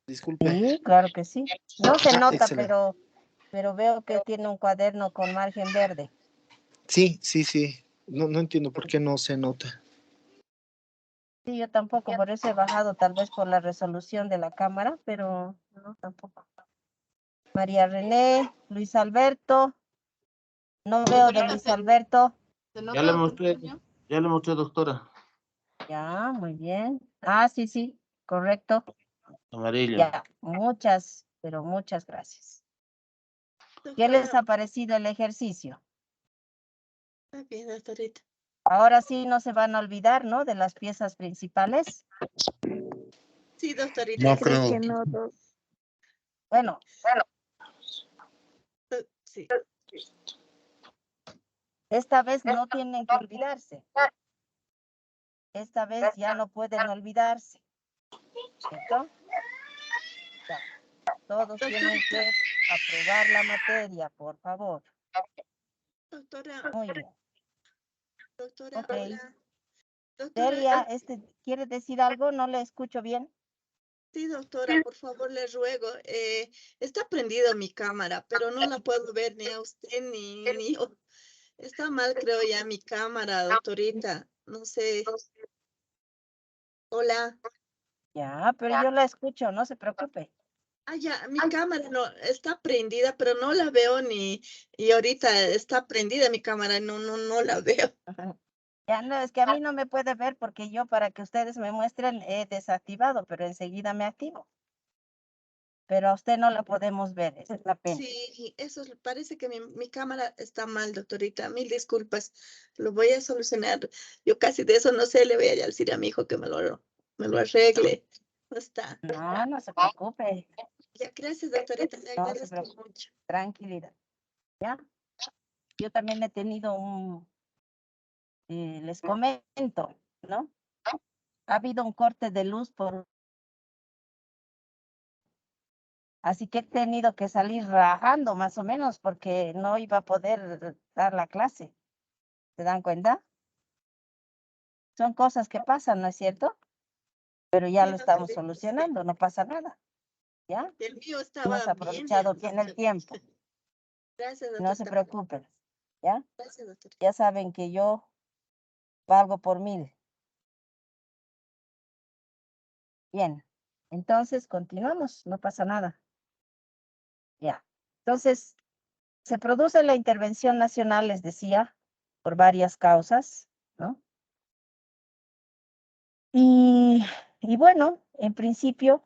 Disculpe. Sí, claro que sí. No se nota, Excelente. pero veo que tiene un cuaderno con margen verde. Sí. No entiendo por qué no se nota. Sí, yo tampoco, por eso he bajado, tal vez por la resolución de la cámara, pero no, tampoco. María René, Luis Alberto. No veo de Luis Alberto. Ya le mostré, doctora. Ya, muy bien. Ah, sí, correcto. Amarillo. Ya, muchas, pero muchas gracias. ¿Qué les ha parecido el ejercicio? Está bien, doctorita. Ahora sí no se van a olvidar, ¿no? De las piezas principales. Sí, doctorita. No Creo creo. que no, Doc. Bueno, Sí. esta vez no tienen que olvidarse. Esta vez ya no pueden olvidarse. ¿Cierto? Ya. Todos tienen que aprobar la materia, por favor. Doctora, Muy bien. doctora, Ok. hola. Doctora, Delia, ¿quiere decir algo? No le escucho bien. sí, doctora, por favor, le ruego. Está prendida mi cámara, pero no la puedo ver ni a usted ni yo. Está mal, creo ya, mi cámara, doctorita. No sé. Hola. Ya, pero yo la escucho, no se preocupe. Ah, ya, mi cámara no está prendida, pero no la veo y ahorita está prendida mi cámara, no la veo. Ya no, es que a mí no me puede ver porque yo para que ustedes me muestren he desactivado, pero enseguida me activo. Pero a usted no la podemos ver, esa es la pena. Sí, parece que mi cámara está mal, doctorita. Mil disculpas. Lo voy a solucionar. Yo casi de eso no sé, le voy a decir a mi hijo que me lo arregle. No está. No, no se preocupe. Ya, gracias, doctorita. Le No se agradezco preocupe. mucho. Tranquilidad. ¿Ya? Yo también he tenido les comento, ¿no? Ha habido un corte de luz así que he tenido que salir rajando más o menos porque no iba a poder dar la clase. ¿Se dan cuenta? Son cosas que pasan, ¿no es cierto? Pero ya Sí, lo estamos doctorita, solucionando, no pasa nada. ¿Ya? sí. El mío estaba Hemos bien. aprovechado bien el tiempo. Gracias, No se doctorita. preocupen. ¿Ya? Gracias, doctorita. Ya saben que yo valgo por 1000. Bien. Entonces, continuamos. No pasa nada. Ya. Entonces, se produce la intervención nacional, les decía, por varias causas, ¿no? Y bueno, en principio,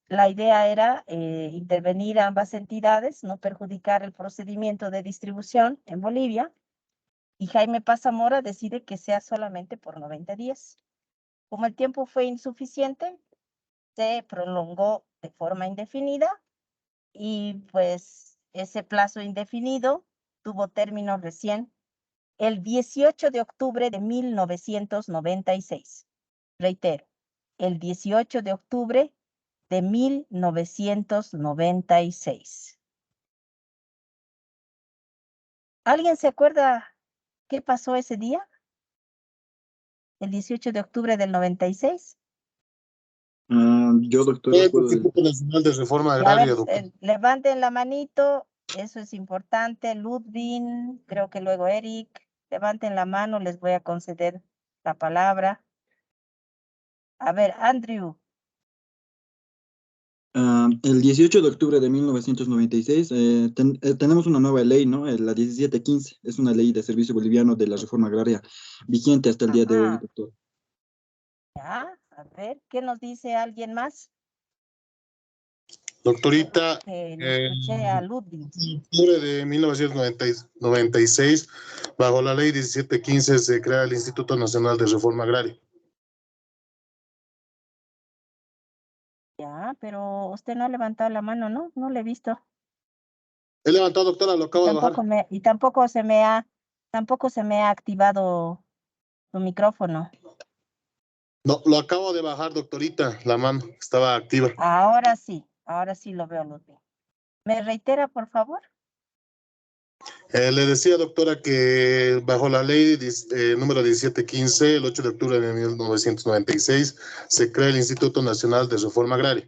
la idea era intervenir a ambas entidades, no perjudicar el procedimiento de distribución en Bolivia, y Jaime Paz Zamora decide que sea solamente por 90 días. Como el tiempo fue insuficiente, se prolongó de forma indefinida, y pues ese plazo indefinido tuvo término recién el 18 de octubre de 1996. Reitero, el 18 de octubre de 1996. ¿Alguien se acuerda qué pasó ese día? El 18 de octubre del 96. Yo, doctor, El puedo... Instituto Nacional de Reforma Y a ver, Agraria, doctor. levanten la manito, eso es importante. Ludwig, creo que luego Eric, levanten la mano, les voy a conceder la palabra. A ver, Andrew. El 18 de octubre de 1996 tenemos una nueva ley, ¿no? La 1715. Es una ley de servicio boliviano de la reforma agraria vigente hasta el día de hoy, Ajá. doctor. Ya, a ver, ¿qué nos dice alguien más? Doctorita, Que le escuché a Ludwig. en octubre de 1996, bajo la ley 1715, se crea el Instituto Nacional de Reforma Agraria. Ya, pero usted no ha levantado la mano, ¿no? No le he visto. He levantado, doctora, lo acabo de bajar. Tampoco se me ha activado su micrófono. No, lo acabo de bajar, doctorita, la mano estaba activa. Ahora sí lo veo, Ludwig. ¿Me reitera, por favor? Le decía, doctora, que bajo la ley número 1715, el 8 de octubre de 1996, se crea el Instituto Nacional de Reforma Agraria.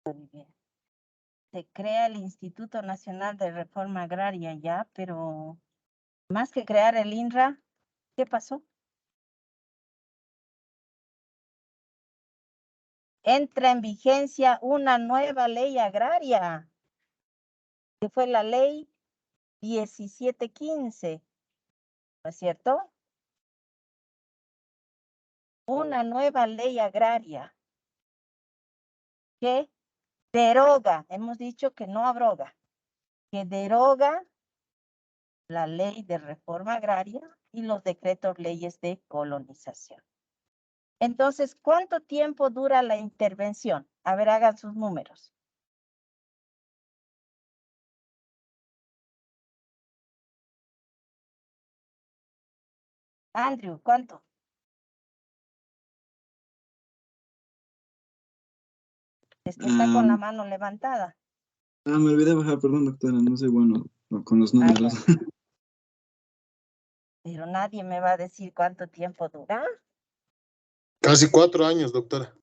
Muy bien. Se crea el Instituto Nacional de Reforma Agraria ya, pero más que crear el INRA, ¿qué pasó? Entra en vigencia una nueva ley agraria, que fue la ley 1715, ¿no es cierto? una nueva ley agraria que deroga, hemos dicho que no abroga, que deroga la ley de reforma agraria y los decretos leyes de colonización. Entonces, ¿cuánto tiempo dura la intervención? A ver, hagan sus números. Andrew, ¿cuánto? Es que está con la mano levantada. Me olvidé bajar, perdón, doctora, no soy bueno con los números. Pero nadie me va a decir cuánto tiempo dura. Casi 4 años, doctora.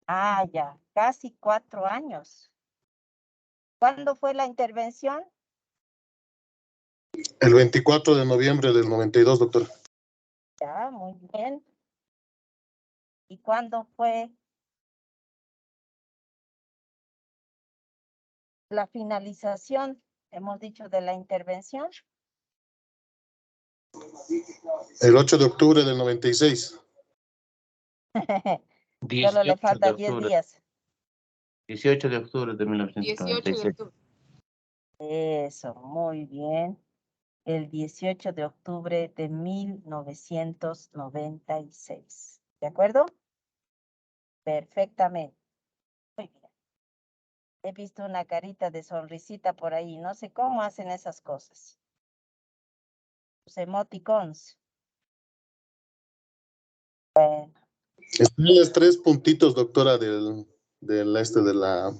Ah, ya, casi 4 años. ¿Cuándo fue la intervención? El 24 de noviembre del 92, doctora. Ya, muy bien. ¿Y cuándo fue la finalización, hemos dicho, de la intervención? El 8 de octubre del 96. Solo le falta 10 días. 18 de octubre de 1996. 18 de octubre. Eso, muy bien. El 18 de octubre de 1996. ¿De acuerdo? Perfectamente. Muy bien. He visto una carita de sonrisita por ahí. No sé cómo hacen esas cosas. Los emoticons. Bueno. Están los 3 puntitos, doctora, de la,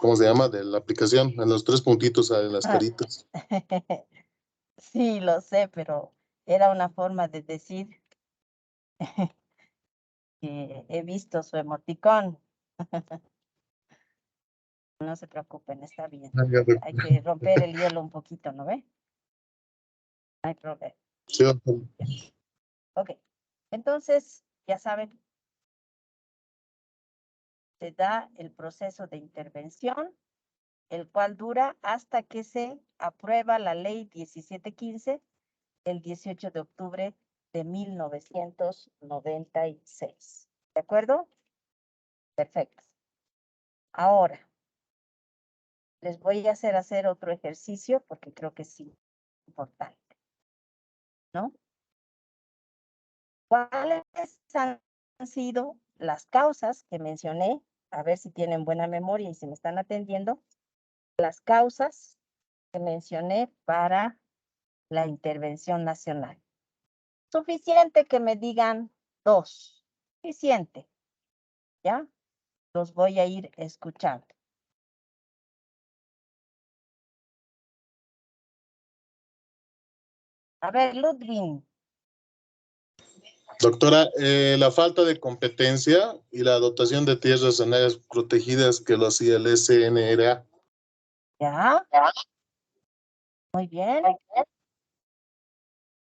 ¿cómo se llama? De la aplicación, en los 3 puntitos en las caritas. Sí, lo sé, pero era una forma de decir que he visto su emoticón. No se preocupen, está bien. Hay que romper el hielo un poquito, ¿no ve? No hay problema. Sí. Ok, entonces, ya saben, se da el proceso de intervención, el cual dura hasta que se aprueba la ley 1715 el 18 de octubre de 1996. ¿De acuerdo? Perfecto. Ahora, les voy a hacer otro ejercicio porque creo que es importante, ¿no? ¿Cuáles han sido las causas que mencioné? A ver si tienen buena memoria y si me están atendiendo. Las causas que mencioné para la intervención nacional. Suficiente que me digan 2. Suficiente. ¿Ya? Los voy a ir escuchando. A ver, Ludwig. Doctora, la falta de competencia y la dotación de tierras en áreas protegidas que lo hacía el SNRA. ¿Ya? Muy bien.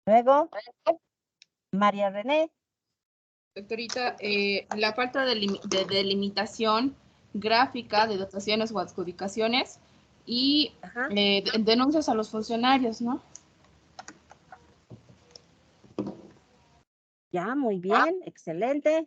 Luego, María René. Doctorita, la falta de delimitación gráfica de dotaciones o adjudicaciones y denuncias a los funcionarios, ¿no? Ya, muy bien, excelente.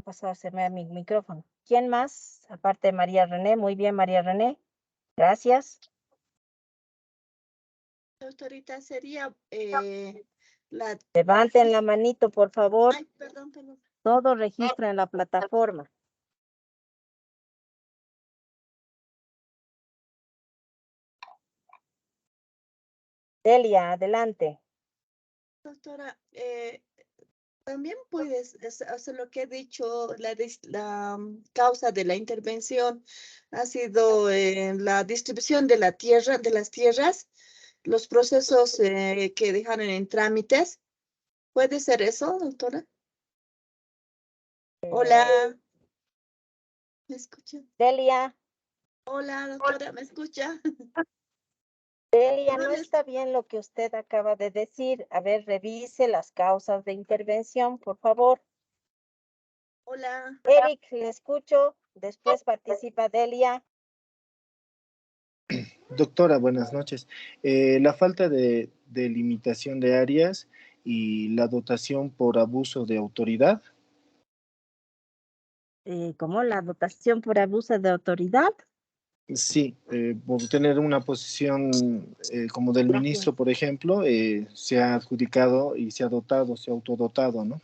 Pasárseme a mi micrófono. ¿Quién más? Aparte de María René. Muy bien, María René. Gracias. Doctorita, sería la... Levanten la manito, por favor. Ay, perdón. Todo registro en la plataforma. Delia, adelante. Doctora, también puedes hacer lo que he dicho, la causa de la intervención ha sido la distribución de la tierra, de las tierras, los procesos que dejaron en trámites. ¿Puede ser eso, doctora? Hola. ¿Me escucha? Delia. Hola, doctora, ¿me escucha? Delia, no está bien lo que usted acaba de decir. A ver, revise las causas de intervención, por favor. Hola. Eric, le escucho. Después participa Delia. Doctora, buenas noches. La falta de delimitación de áreas y la dotación por abuso de autoridad. ¿Cómo la dotación por abuso de autoridad? Sí, por tener una posición como del ministro, por ejemplo, se ha adjudicado y se ha dotado, se ha autodotado, ¿no?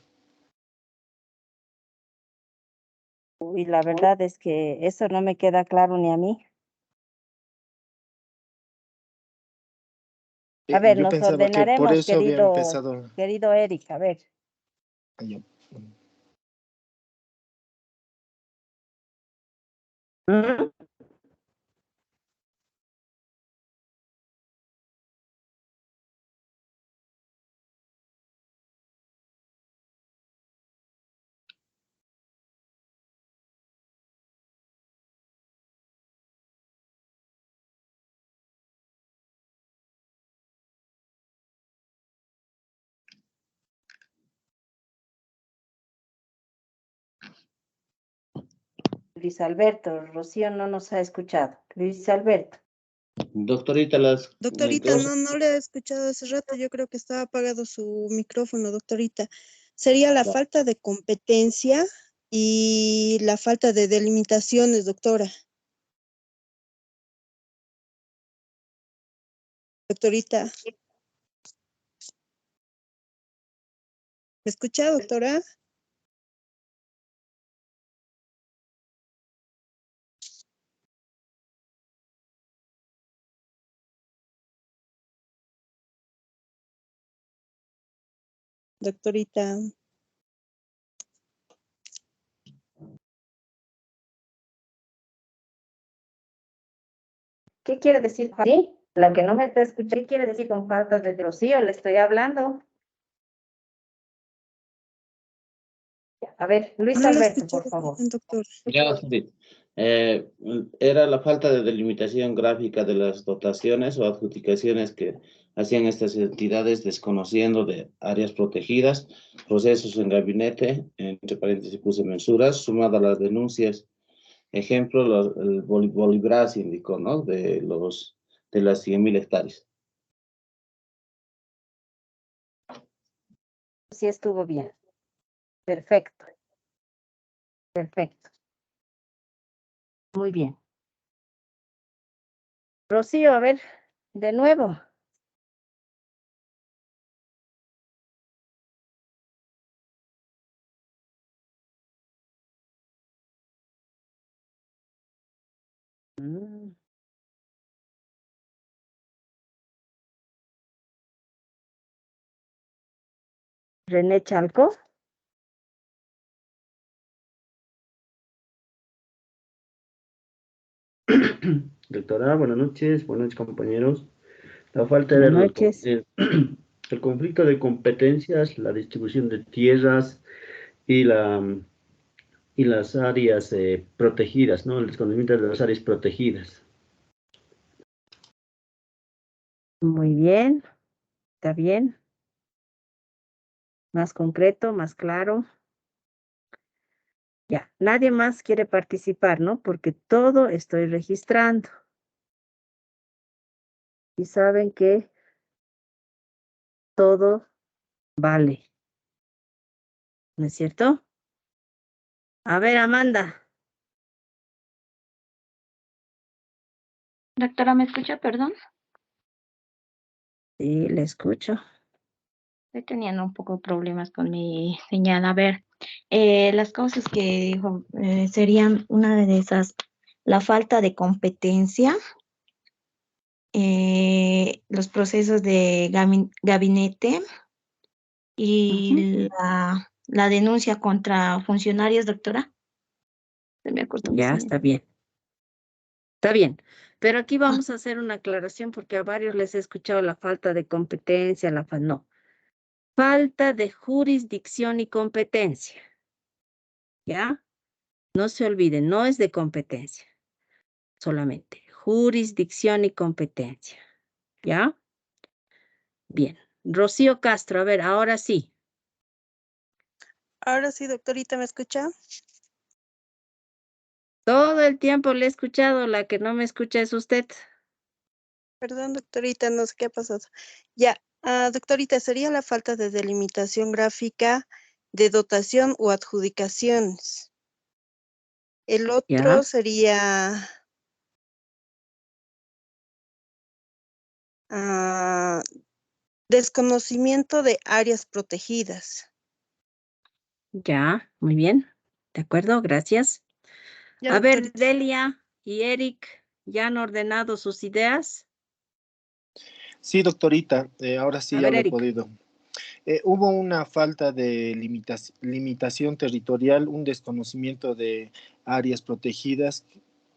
Uy, la verdad es que eso no me queda claro ni a mí. A ver, Yo nos pensaba que por ordenaremos, eso había empezado. querido Eric, a ver. Ay, ¿Mm? Luis Alberto, Rocío no nos ha escuchado. Luis Alberto. Doctorita, Doctorita, no le he escuchado hace rato, yo creo que estaba apagado su micrófono, doctorita. Sería la falta de competencia y la falta de delimitaciones, doctora. Doctorita. ¿Me escucha, doctora? Doctorita. ¿Qué quiere decir? Sí, la que no me está escuchando, ¿qué quiere decir con falta de Rocío? Le estoy hablando. A ver, Luis No lo Alberto, escuché, por favor. doctor. Ya, sí. Era la falta de delimitación gráfica de las dotaciones o adjudicaciones que hacían estas entidades desconociendo de áreas protegidas, procesos en gabinete, entre paréntesis puse mensuras, sumado a las denuncias. Ejemplo, el Bolibras indicó, ¿no? De las 100.000 hectáreas. Sí estuvo bien. Perfecto. Perfecto. Muy bien. Rocío, a ver, de nuevo. René Chalco. Doctora, buenas noches compañeros. La falta Buenas de noches. el conflicto de competencias, la distribución de tierras y las áreas protegidas, ¿no? El desconocimiento de las áreas protegidas. Muy bien. Está bien. Más concreto, más claro. Ya, nadie más quiere participar, ¿no? Porque todo estoy registrando. Y saben que todo vale. ¿No es cierto? A ver, Amanda. Doctora, ¿me escucha? Perdón. Sí, le escucho. Estoy teniendo un poco de problemas con mi señal. A ver, las cosas que dijo serían una de esas, la falta de competencia, los procesos de gabinete y la denuncia contra funcionarios, doctora. Se me cortó mi Ya, señal. está bien. Está bien. Pero aquí vamos a hacer una aclaración porque a varios les he escuchado la falta de competencia, no. Falta de jurisdicción y competencia. ¿Ya? No se olviden, no es de competencia. Solamente jurisdicción y competencia. ¿Ya? Bien. Rocío Castro, a ver, ahora sí. Ahora sí, doctorita, ¿me escucha? Todo el tiempo le he escuchado, la que no me escucha es usted. Perdón, doctorita, no sé qué ha pasado. Ya, doctorita, sería la falta de delimitación gráfica de dotación o adjudicaciones. El otro Ya. sería desconocimiento de áreas protegidas. Ya, muy bien. De acuerdo, gracias. Ya, A ver, doctorita. Delia y Eric, ¿ya han ordenado sus ideas? Sí, doctorita, ahora sí A ya ver, lo he Eric. podido. Hubo una falta de limitación territorial, un desconocimiento de áreas protegidas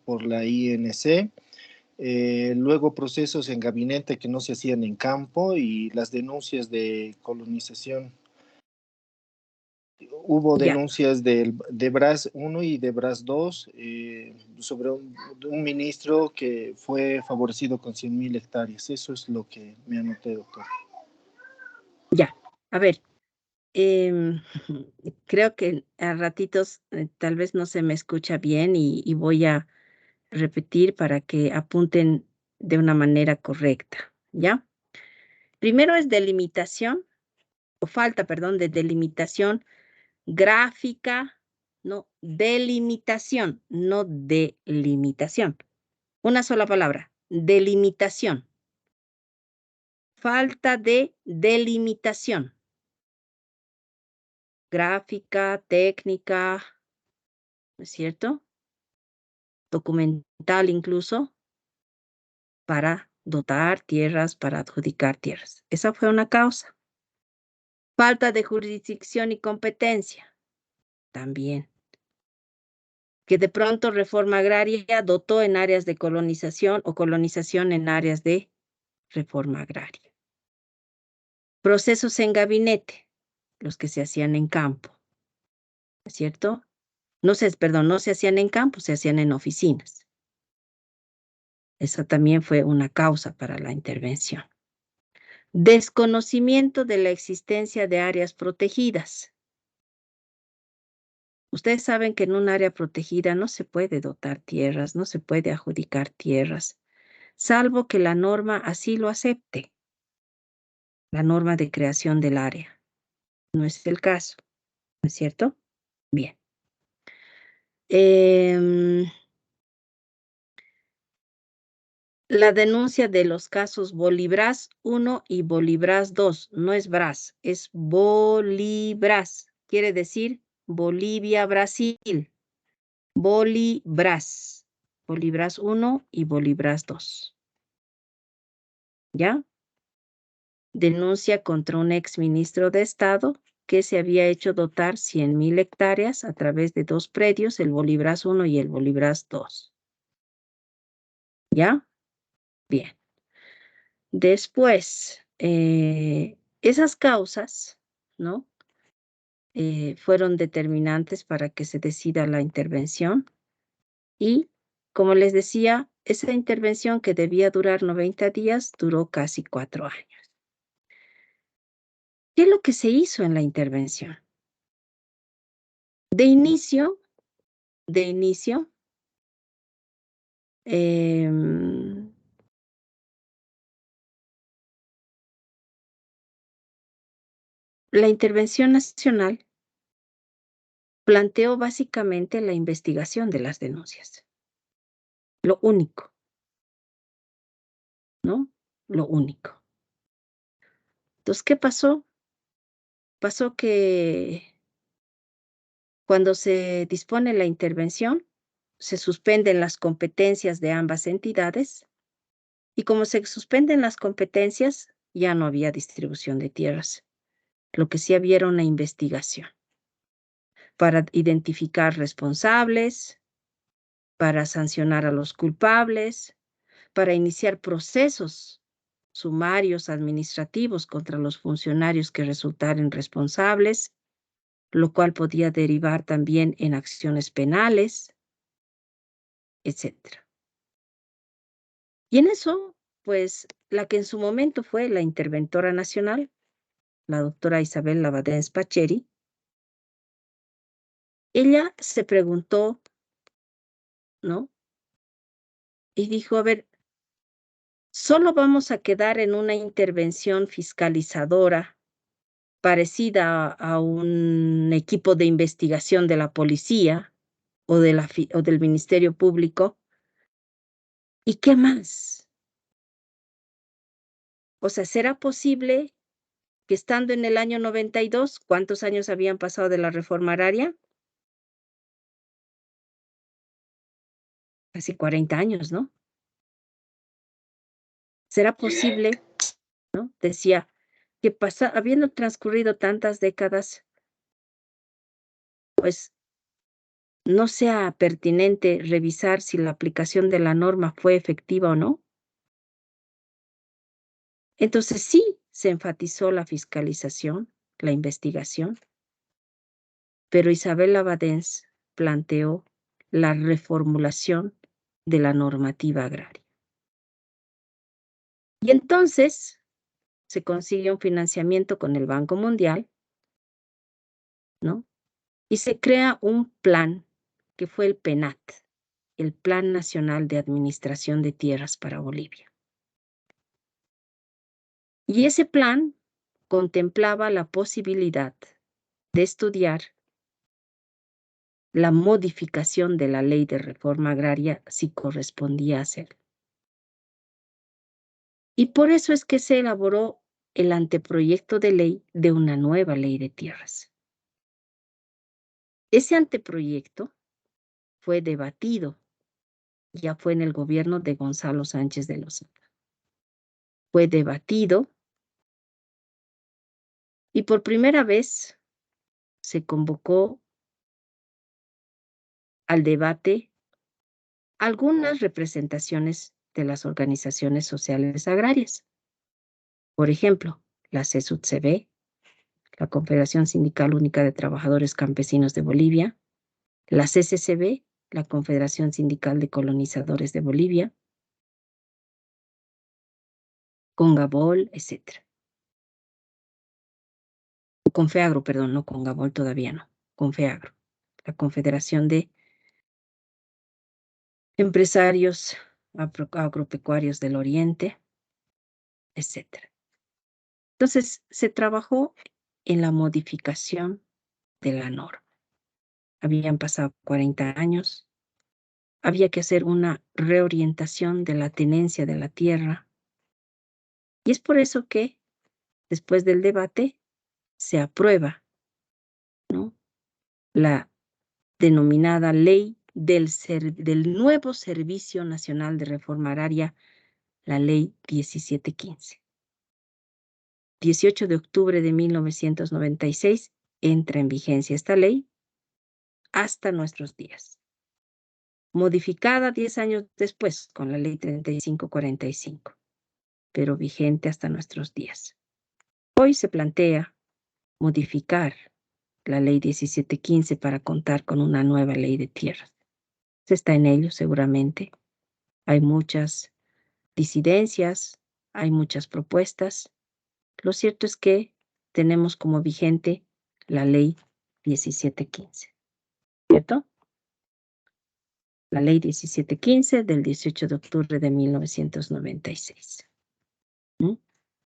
por la INC, luego procesos en gabinete que no se hacían en campo y las denuncias de colonización. Hubo Ya. denuncias de BRAS 1 y de BRAS 2 sobre un ministro que fue favorecido con 100.000 hectáreas. Eso es lo que me anoté, doctor. Ya. A ver, creo que a ratitos tal vez no se me escucha bien y voy a repetir para que apunten de una manera correcta, ¿ya? Primero es delimitación, o falta, perdón, de delimitación gráfica, no, delimitación, no delimitación. Una sola palabra, delimitación. Falta de delimitación. Gráfica, técnica, ¿no es cierto? Documental incluso, para dotar tierras, para adjudicar tierras. Esa fue una causa. Falta de jurisdicción y competencia, también. Que de pronto reforma agraria dotó en áreas de colonización o colonización en áreas de reforma agraria. Procesos en gabinete, los que se hacían en campo, ¿no es cierto? No se hacían en campo, se hacían en oficinas. Esa también fue una causa para la intervención. Desconocimiento de la existencia de áreas protegidas. Ustedes saben que en un área protegida no se puede dotar tierras, no se puede adjudicar tierras, salvo que la norma así lo acepte, la norma de creación del área. No es el caso, ¿no es cierto? Bien. La denuncia de los casos Bolibras 1 y Bolibras 2, no es Bras, es Bolibras, quiere decir Bolivia, Brasil. Bolibras, Bolibras 1 y Bolibras 2. ¿Ya? Denuncia contra un exministro de Estado que se había hecho dotar 100.000 hectáreas a través de dos predios, el Bolibras 1 y el Bolibras 2. ¿Ya? Bien. Después, esas causas, ¿no? Fueron determinantes para que se decida la intervención y, como les decía, esa intervención que debía durar 90 días duró casi 4 años. ¿Qué es lo que se hizo en la intervención? De inicio, la intervención nacional planteó básicamente la investigación de las denuncias. Lo único, ¿no? Lo único. Entonces, ¿qué pasó? Pasó que cuando se dispone la intervención, se suspenden las competencias de ambas entidades y como se suspenden las competencias, ya no había distribución de tierras. Lo que sí había era una investigación para identificar responsables, para sancionar a los culpables, para iniciar procesos sumarios administrativos contra los funcionarios que resultaran responsables, lo cual podía derivar también en acciones penales, etc. Y en eso, pues, la que en su momento fue la interventora nacional, la doctora Isabel Labadens Pacheri, ella se preguntó, ¿no? Y dijo, a ver, ¿solo vamos a quedar en una intervención fiscalizadora parecida a un equipo de investigación de la policía o del Ministerio Público? ¿Y qué más? O sea, ¿será posible que estando en el año 92, ¿cuántos años habían pasado de la reforma agraria? Casi 40 años, ¿no? ¿Será posible, ¿no? Decía, que habiendo transcurrido tantas décadas, pues no sea pertinente revisar si la aplicación de la norma fue efectiva o no? Entonces sí se enfatizó la fiscalización, la investigación, pero Isabel Labadens planteó la reformulación de la normativa agraria. Y entonces se consigue un financiamiento con el Banco Mundial, ¿no? Y se crea un plan que fue el PENAT, el Plan Nacional de Administración de Tierras para Bolivia. Y ese plan contemplaba la posibilidad de estudiar la modificación de la ley de reforma agraria si correspondía hacerlo. Y por eso es que se elaboró el anteproyecto de ley de una nueva ley de tierras. Ese anteproyecto fue debatido, ya fue en el gobierno de Gonzalo Sánchez de Lozada. Fue debatido y por primera vez se convocó al debate algunas representaciones de las organizaciones sociales agrarias. Por ejemplo, la CSUTCB, la Confederación Sindical Única de Trabajadores Campesinos de Bolivia, la CCCB, la Confederación Sindical de Colonizadores de Bolivia, Congabol, etc. Confeagro, perdón, no Congabol todavía no, Confeagro, la Confederación de Empresarios Agropecuarios del Oriente, etc. Entonces, se trabajó en la modificación de la norma. Habían pasado 40 años, había que hacer una reorientación de la tenencia de la tierra. Y es por eso que, después del debate, se aprueba, ¿no?, la denominada Ley del Nuevo Servicio Nacional de Reforma Agraria, la Ley 1715. 18 de octubre de 1996 entra en vigencia esta ley hasta nuestros días. Modificada 10 años después con la Ley 3545, pero vigente hasta nuestros días. Hoy se plantea modificar la Ley 1715 para contar con una nueva ley de tierras. Se está en ello seguramente. Hay muchas disidencias, hay muchas propuestas. Lo cierto es que tenemos como vigente la Ley 1715, ¿cierto? La Ley 1715 del 18 de octubre de 1996.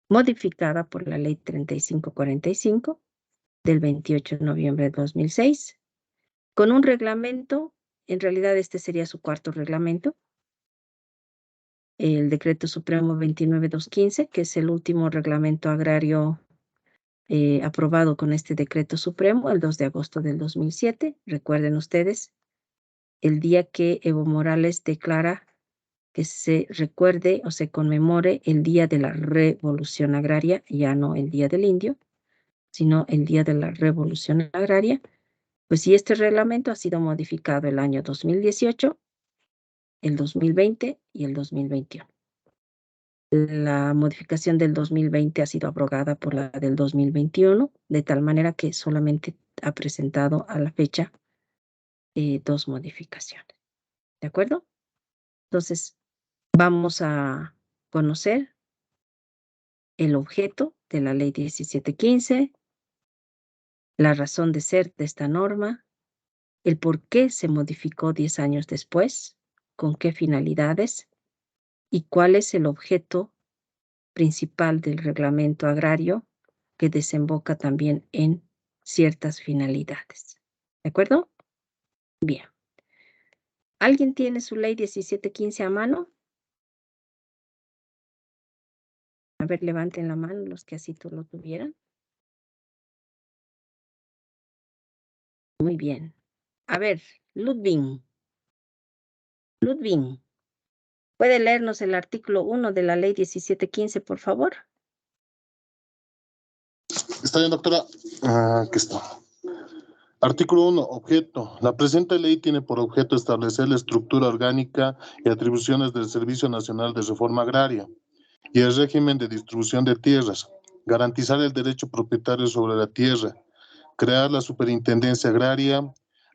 Modificada por la Ley 3545 del 28 de noviembre de 2006, con un reglamento, en realidad este sería su cuarto reglamento, el Decreto Supremo 29215, que es el último reglamento agrario aprobado con este Decreto Supremo, el 2 de agosto del 2007. Recuerden ustedes, el día que Evo Morales declara que se recuerde o se conmemore el Día de la Revolución Agraria, ya no el Día del Indio, sino el Día de la Revolución Agraria. Pues sí, este reglamento ha sido modificado el año 2018, el 2020 y el 2021. La modificación del 2020 ha sido abrogada por la del 2021, de tal manera que solamente ha presentado a la fecha 2 modificaciones. ¿De acuerdo? Entonces, vamos a conocer el objeto de la ley 1715, la razón de ser de esta norma, el por qué se modificó 10 años después, con qué finalidades y cuál es el objeto principal del reglamento agrario que desemboca también en ciertas finalidades. ¿De acuerdo? Bien. ¿Alguien tiene su ley 1715 a mano? A ver, levanten la mano los que así lo tuvieran. Muy bien. A ver, Ludwig. Ludwig, ¿puede leernos el artículo 1 de la ley 1715, por favor? ¿Está bien, doctora? Aquí está. Artículo 1. Objeto. La presente ley tiene por objeto establecer la estructura orgánica y atribuciones del Servicio Nacional de Reforma Agraria y el régimen de distribución de tierras, garantizar el derecho propietario sobre la tierra, crear la superintendencia agraria,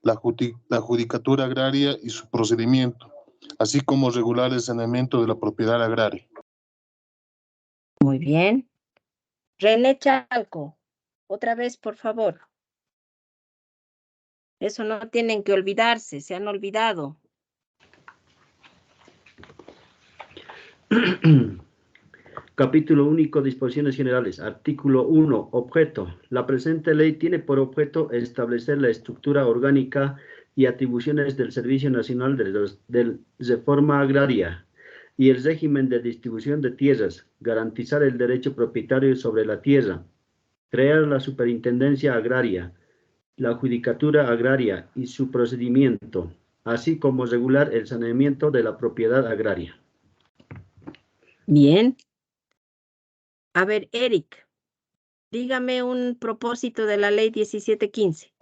la judicatura agraria y su procedimiento, así como regular el saneamiento de la propiedad agraria. Muy bien. René Chalco, otra vez, por favor. Eso no tienen que olvidarse, se han olvidado. Capítulo único, disposiciones generales. Artículo 1, objeto. La presente ley tiene por objeto establecer la estructura orgánica y atribuciones del Servicio Nacional de Reforma Agraria y el régimen de distribución de tierras, garantizar el derecho propietario sobre la tierra, crear la superintendencia agraria, la judicatura agraria y su procedimiento, así como regular el saneamiento de la propiedad agraria. Bien. A ver, Eric, dígame un propósito de la ley 1715.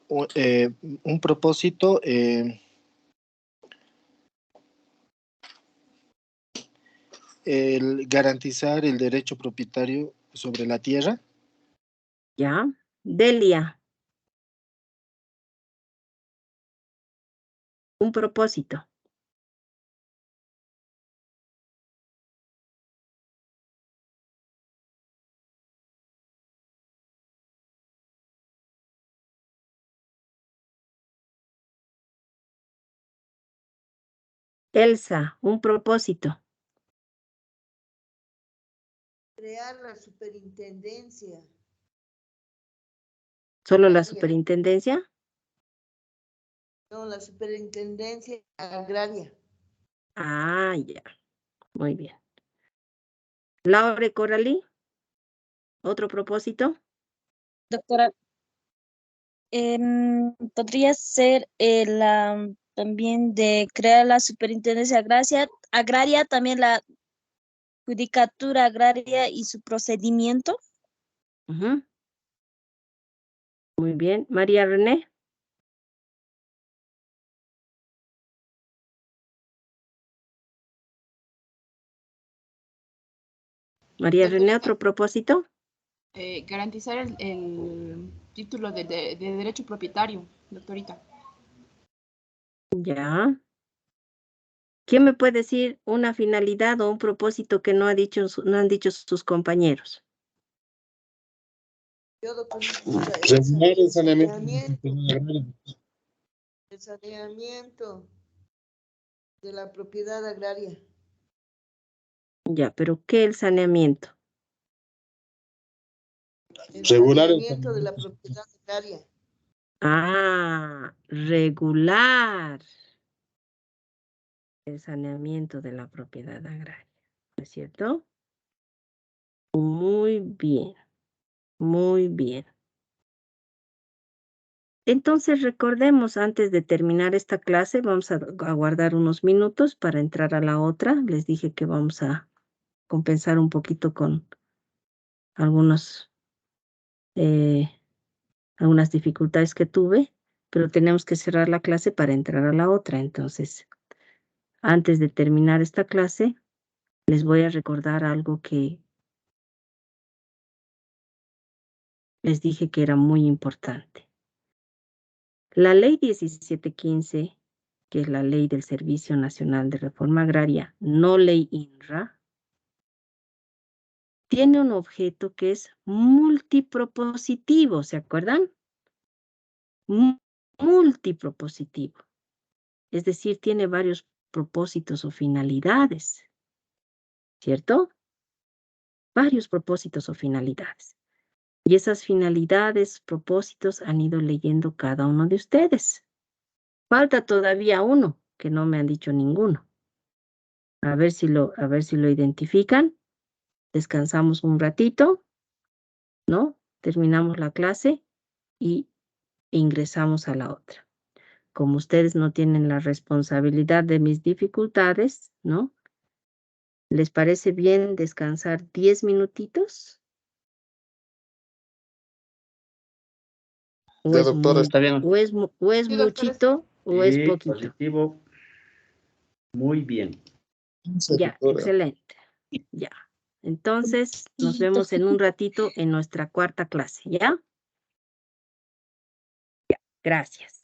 Un propósito, el garantizar el derecho propietario sobre la tierra. Ya. Delia. Un propósito. Elsa, un propósito. Crear la superintendencia. ¿Solo la superintendencia? No, la superintendencia agraria. Ah, ya. Muy bien. Laure Corralí, ¿otro propósito? Doctora, podría ser también de crear la superintendencia agraria, también la judicatura agraria y su procedimiento. Ujú. Muy bien. María René. María René, ¿otro propósito? Garantizar el título de derecho propietario, doctorita. Ya. ¿Quién me puede decir una finalidad o un propósito que no han dicho sus compañeros? Yo, doctorita, Regular el el saneamiento de la propiedad agraria. Ya, pero ¿qué el saneamiento? El regular el saneamiento de la propiedad agraria. Ah, regular el saneamiento de la propiedad agraria, ¿no es cierto? Muy bien, muy bien. Entonces recordemos, antes de terminar esta clase, vamos a guardar unos minutos para entrar a la otra. Les dije que vamos a compensar un poquito con algunas dificultades que tuve, pero tenemos que cerrar la clase para entrar a la otra. Entonces, antes de terminar esta clase, les voy a recordar algo que les dije que era muy importante. La ley 1715, que es la ley del Servicio Nacional de Reforma Agraria, no ley INRA, tiene un objeto que es multipropositivo, ¿se acuerdan? Multipropositivo. Es decir, tiene varios propósitos o finalidades, ¿cierto? Varios propósitos o finalidades. Y esas finalidades, propósitos, han ido leyendo cada uno de ustedes. Falta todavía uno, que no me han dicho ninguno. A ver si lo identifican. Descansamos un ratito, ¿no? Terminamos la clase y ingresamos a la otra. Como ustedes no tienen la responsabilidad de mis dificultades, ¿no? ¿Les parece bien descansar 10 minutitos? Ya, doctora, está bien. O es Sí, doctora, muchito o es Sí, poquito. positivo. Muy bien. Ya, excelente. Ya. Entonces, nos vemos en un ratito en nuestra cuarta clase, ¿ya? Ya, gracias.